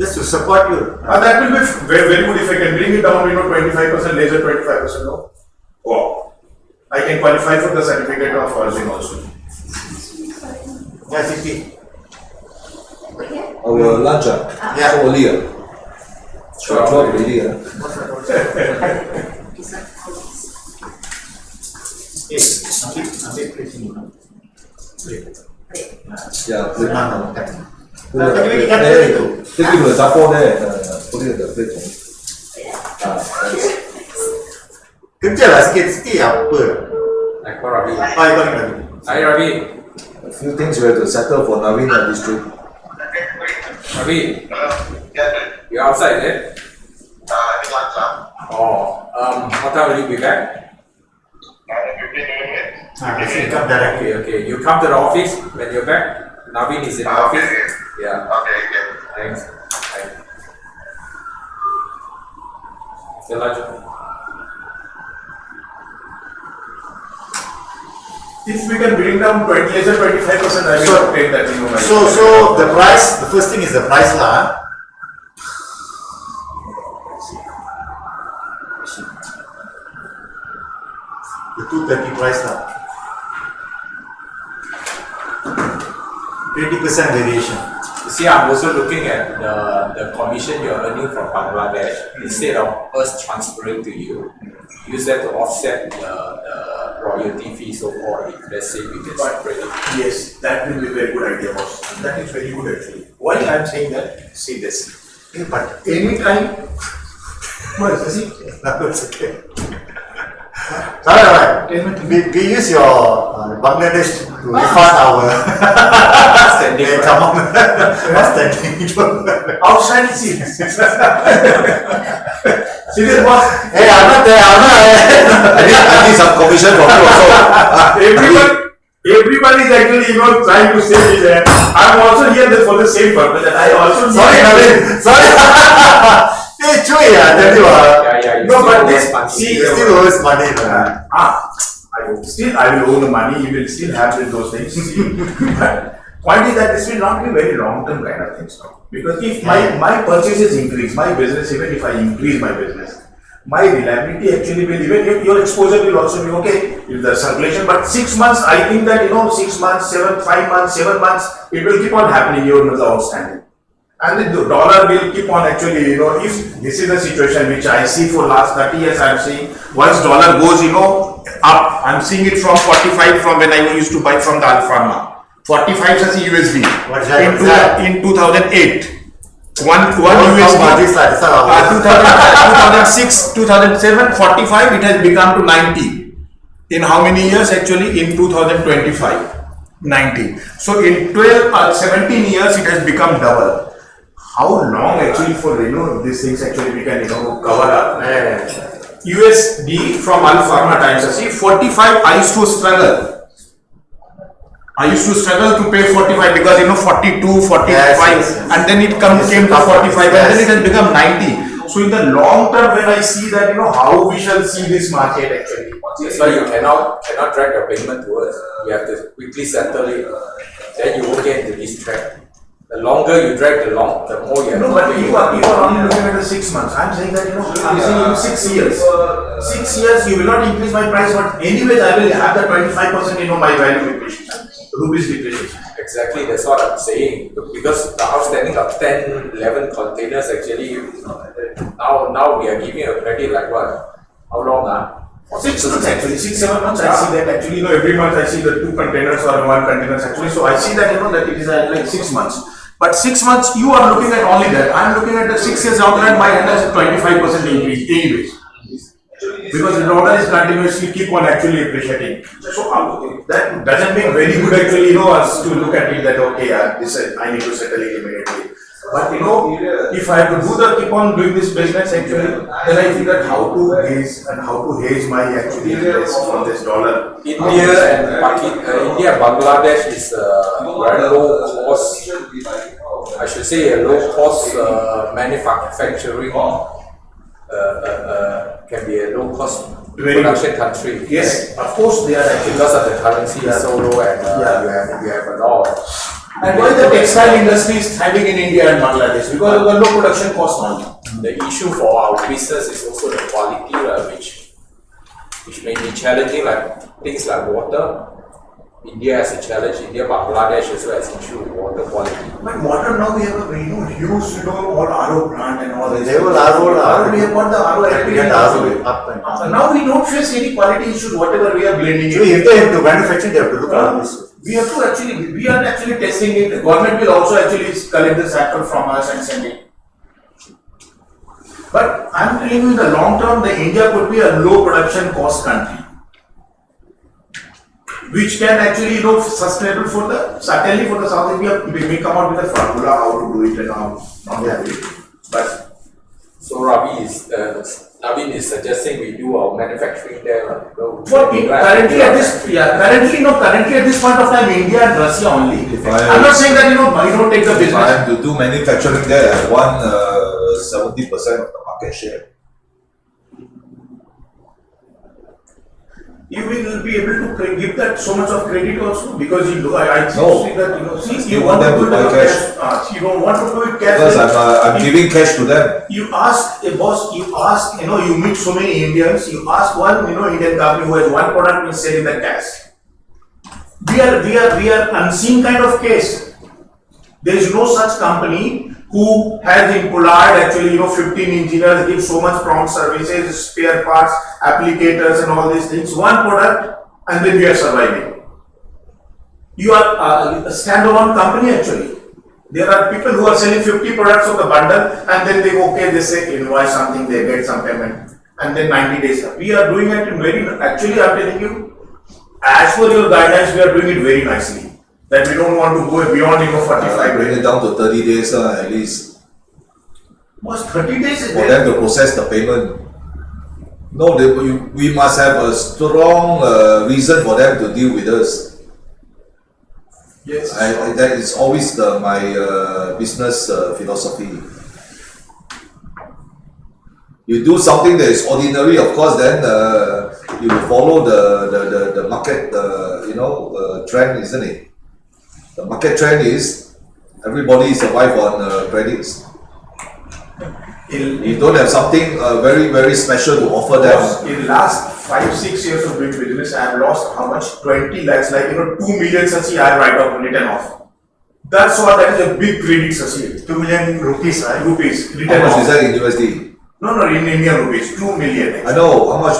Just to support you. that will be very, very good if I can bring it down, 25%, less than 25%, no? Oh, I can qualify for the certificate of origin also. Yeah, CP. Our lunch, Yeah. so early. Sure. 12 already. Yes, nanti pressing. Yeah, put it Nah, Put it ikan there. itu. Take it to the dapur there. Put it in the plate. Thanks. Kerja lah sikit-sikit apa. Like for Ravi. Ah, ikut lagi. Hi Ravi. A few things we have to settle for Naveen on this trip. Ravi, you outside, is it? Oh, what time will you be back? Ah, come directly. Okay, you come to the office when you're back. Naveen is in the office. Yeah. Thanks. Bye. After lunch. If we can bring down 20, less than 25%, I will take that, So the price, the first thing is the price lah. The 230 price lah. 20% variation. You see, I'm also looking at the commission you're earning from Bangladesh. Instead of us transferring to you, use that to offset the royalty fee so forth. If let's say we can separate it. Yes, that will be a very good idea, boss. That is very good actually. Why I'm saying that? See this. But anytime, what is this? That's okay. Alright, we use your Bangladesh to refund our Standing right. come on. Outstanding. Outside seats. Serious boss. Hey, I'm not there. I need some commission from you also. Everybody is actually, trying to say this. I'm also here for the same purpose. And I also Sorry, Naveen. Sorry. Hey, Chui, I tell you. Yeah, you No, still but owe this, us money. see, You still owe us money. Man. I will owe the money, you will still have those things. But point is that this will not be very long term kind of things now. Because if my purchases increase, my business, even if I increase my business, my reliability actually will, even if your exposure will also be okay with the circulation. But 6 months, I think that 6 months, 5 months, 7 months, it will keep on happening, your outstanding. And the dollar will keep on actually, if this is the situation which I see for last 30 years, I'm seeing once dollar goes, up, I'm seeing it from 45 from when I used to buy from the Alpharma. 45 as a USD. What is that? In 2008. One This USD. side. 2006, 2007, 45, it has become to 90. In how many years actually? In 2025, 90. So in 17 years, it has become double. how long actually for these things actually we can cover up. USD from Alpharma times. See 45 I used to struggle. I used to struggle to pay 45 because 42, 45 Yes. and then it came to 45 and then it has become 90. So in the long term when I see that how we shall see this market actually. That's why you cannot drag the payment towards. You have to quickly settle it. Then you won't get into this trap. The longer you drag, the more you have No, to but pay. you are only looking at the 6 months. I'm saying that I'm saying 6 years. 6 years you will not increase my price, but anyways I will have the 25% my value depreciation, rupees depreciation. Exactly, that's what I'm saying. Because the outstanding of 10, 11 containers actually, now we are giving a credit like what? How long? 6 months actually, 6-7 months. I see that actually every month I see the 2 containers or 1 containers actually. So I see that that it is like 6 months. But 6 months you are looking at only that. I am looking at the 6 years down the line. My hand has a 25% increase anyways. Because the dollar is continuously keep on actually appreciating. So that doesn't make very good actually us to look at it that okay this I need to settle it immediately. But if I have to keep on doing this business actually, then I think that how to hedge my actually interest from this dollar. India and Bangladesh is a very low cost, I should say a low cost manufacturing, can be a low cost production country. Yes, of course they are actually. Because of the currency is so low and you have a lot. And why the textile industry is thriving in India and Bangladesh? Because of the low production cost only. The issue for our business is also the quality, which may be challenging, like things like water. India has a challenge. Bangladesh as well has issue with water quality. But water now we have a huge all RO plant and all this. They will RO. We have got the RO up and down. Now we don't face any quality issues whatever we are blending. So if they have to manufacture, they have to look at this. We are actually testing it. The government will also actually collect the sample from us and send it. But I'm telling you in the long term, India could be a low production cost country, which can actually sustainable certainly for the South India. We may come out with a formula how to do it and how not to do it. But so Naveen is suggesting we do our manufacturing there. currently at this point of time, India and Russia only. I'm not saying that we don't take the If business. I have to do manufacturing there, I want 70% of the market share. You will be able to give that so much of credit also because I No. see that I you still want want to them do to it buy cash. You don't want to do it cash. Because I'm giving cash to them. You ask a boss, you meet so many Indians, you ask one, Indian company who has one product and selling the cash. We are unseen kind of case. There is no such company who has in Pollard actually, 15 engineers, give so much prompt services, spare parts, applicators and all these things. One product and then we are surviving. You are a standalone company actually. There are people who are selling 50 products of the bundle and then they say invoice something, they get some payment and then 90 days. We are doing it actually I'm telling you, as per your guidelines, we are doing it very nicely. That we don't want to go beyond 45 Bring days. it down to 30 days at least. Was 30 days is For there? them to process the payment. No, we must have a strong reason for them to deal with us. Yes. That is always my business philosophy. You do something that is ordinary, of course, then you will follow the market, trend, isn't it? The market trend is everybody survive on credits. You don't have something very, very special to offer them. In last 5-6 years of doing business, I have lost how much? 20 lakhs, 2 million such I have written off. That is a big credit such 2 million rupees, rupees written How much off. is that in USD? No, in Indian rupees, 2 million. I know, how much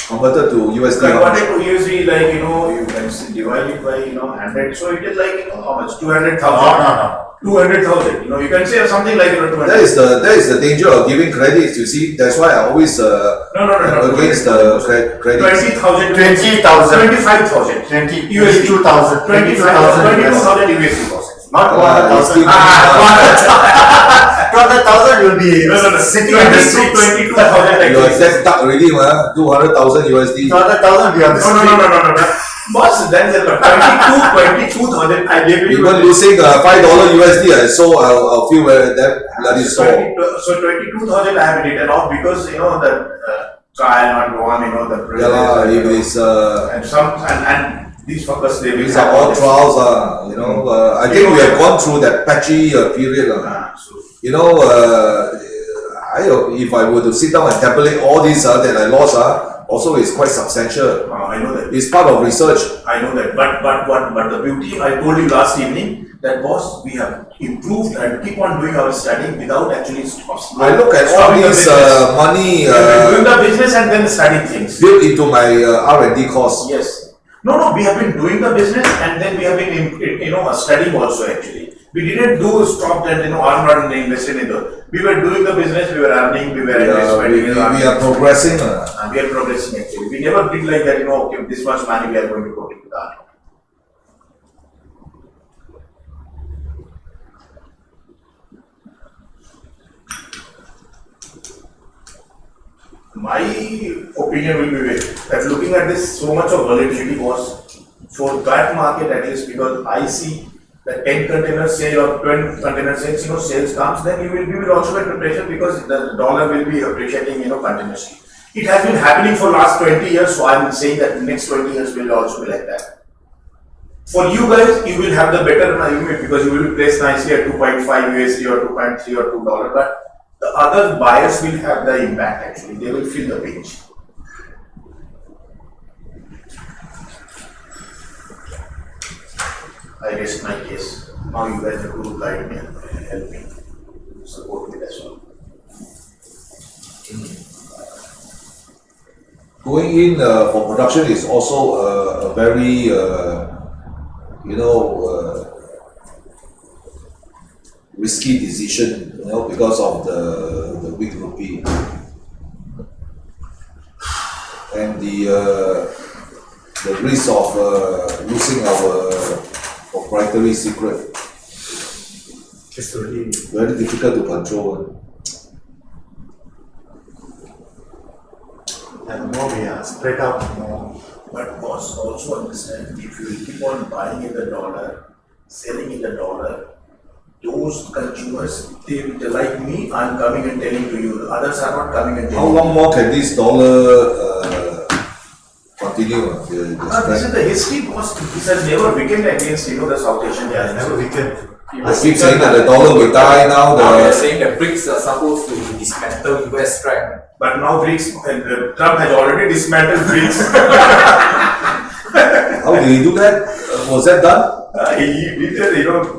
converted to USD? Converted to USD, you can divide it by 100, so it is how much? 200,000. No. 200,000. You can say something like 200. That is the danger of giving credits. You see, that's why I always No. against the credits. 20,000. 20,000. 25,000. 22,000. 22,000 USD. Not 1,000. 200,000 you'll be No, sitting on the streets. 22,000 You are that stuck already, man. 200,000 USD. 200,000 be on the street. No. Boss, then 22,000 I gave you. Even losing $5 USD, so I'll feel that bloody sore. So 22,000 I have written off because the trial not go on, the Yeah, lah, if it's and these fuckers they will these are all trials, I think we have gone through that patchy period. If I were to sit down and tabulate all these that I lost, also it's quite substantial. I know that. It's part of research. I know that, but the beauty I told you last evening that boss we have improved and keep on doing our studying without actually stopping. I look at all these money doing the business and then studying things. built into my R&D costs. Yes. No, we have been doing the business and then we have been studying also actually. We didn't stop and earn and invested in the. We were doing the business, we were earning, we were We are progressing. we are progressing actually. We never did like that, okay, this much money we are going to put into that. My opinion will be that looking at this, so much of volatility was for that market at least, because I see the 10 container sale or 20 container sales, sales comes, then we will also get preparation because the dollar will be appreciating, continuously. It has been happening for last 20 years, so I'm saying that next 20 years will also be like that. For you guys, you will have the better argument because you will be placed nicely at 2.5 USD or 2.3 or $2, but the other buyers will have the impact actually. They will feel the pinch. I rest my case. Now you guys have to guide me and help me, support me as well. Going in for production is also a very, risky decision, because of the weak rupee and the risk of losing our proprietary secret. It's really Very difficult to control. and more we are spread out more. But boss also understand if you keep on buying in the dollar, selling in the dollar, those consumers, they like me, I'm coming and telling to you, others are not coming and How telling. long more can this dollar continue? This is the history, boss. This has never weakened against the South Asian Yeah, giants. never weakened. I keep saying that the dollar will die now. Now they're saying the BRICS are supposed to dismantle US strength. But now BRICS, Trump has already dismantled BRICS. How did he do that? Was that done? He did,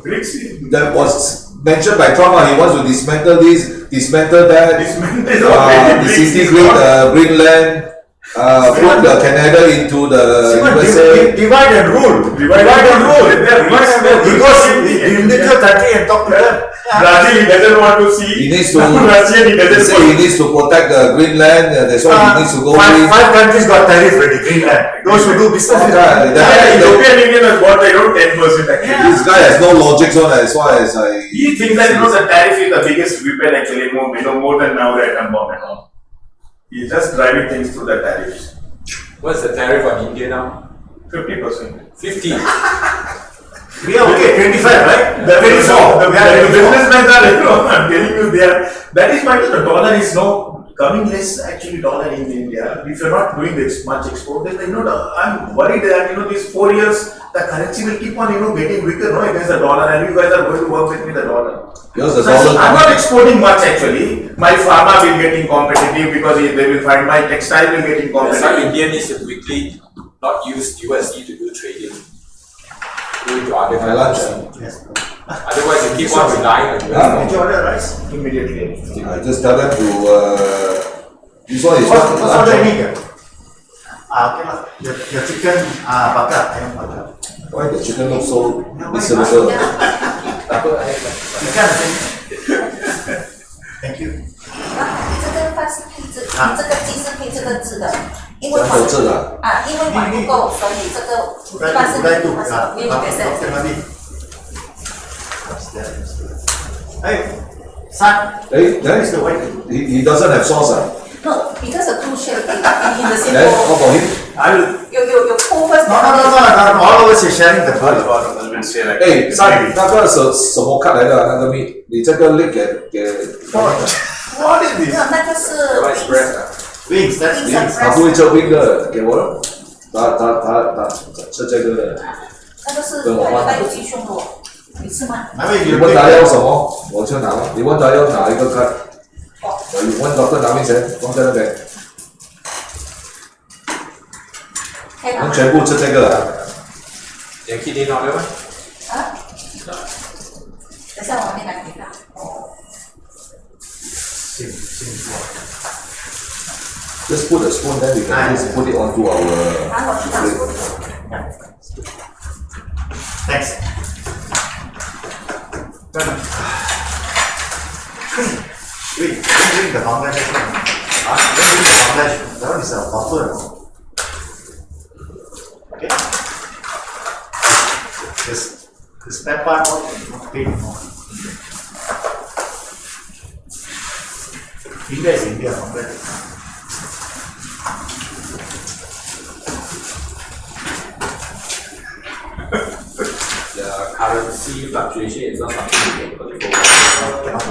BRICS. That was mentioned by Trump. He wants to dismantle this, dismantle that, disintegrate Greenland, put Canada into the USA. Divide and rule. Divide and rule. He goes in individual country and talk to them. Brazil, he doesn't want to see. He needs to. Russia, he He doesn't say he needs to protect Greenland. That's why he needs to go with. Five countries got tariff ready. Greenland. Those who do business with Okay, The European Union has got 10% actually. This guy has no logic on as far as I. He thinks that the tariff is the biggest weapon actually, more than now the atom bomb and all. He's just driving things through the tariffs. What's the tariff on India now? 50%. 50. We are okay, 25, right? The 24. the businessmen are, I'm telling you, that is why the dollar is now coming less actually dollar in India. If you're not doing this much export, then I'm worried that these 4 years the currency will keep on getting weaker against the dollar, and you guys are going to work with me the dollar. Because the So dollar. I'm not exporting much actually. My pharma will get competitive because they will find my textile will get That's why competitive. India needs to quickly not use USD to do trading. Do it to other Lunch, countries. Yes. Otherwise, you keep on relying on Yeah. Did you order rice? Immediately. I just tell them to. This one is What's not order meat? Okay lah. Your chicken bakar, ayam bakar. Why the chicken looks so miserable? Ikan, thank you. 这个饭是配这，这个鸡是配这个字的，因为这样碗活着的。因为碗不够，所以这个饭是Uday tu.没有给谁。 Nabi. Hey, Son, Eh, where is the then white? he doesn't have sauce. No, because the two share in the same Then how bowl. about him? I will. You pull first. No, all of us is sharing the burger. Eh，三那个什么看来的那个蜜？你这个 link 给 What is 没 this? 有，那个是 That one is breast 啊。 Wings, that's Wings wings. 他不会做 wing 的，给我了。他吃这个的。那个是有带有鸡胸的哦，你吃吗？I mean, 你 you 问他 take 要什么，我就拿。你问他要哪一个看？哦，你问 Doctor 拿面前放在那边，可以了吗？能全部吃这个啊。你 keep in order 吗？啊？等下我那边来给他。 Just put a spoon, then we can just put it onto our. 拿我去拿 Thanks. Wait, bring the Bangladesh one. Bring the Bangladesh. That one is a buffer. Okay. This pepper not paid more. India is India, Bangladesh. The currency fluctuation is not something you can control. Cannot.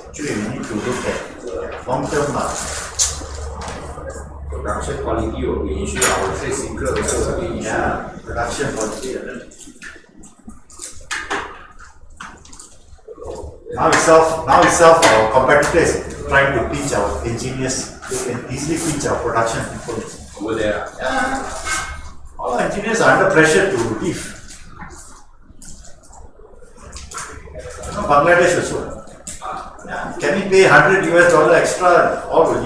Actually, we need to look at long term. Production quality will be issue, our trade secret also will be issue. Yeah, production quality. Now itself, our competitor is trying to pinch our engineers. They can easily pinch our production people. Over there. Yeah. All our engineers are under pressure to leave. Bangladesh also. Yeah. Can we pay $100 extra? All will leave.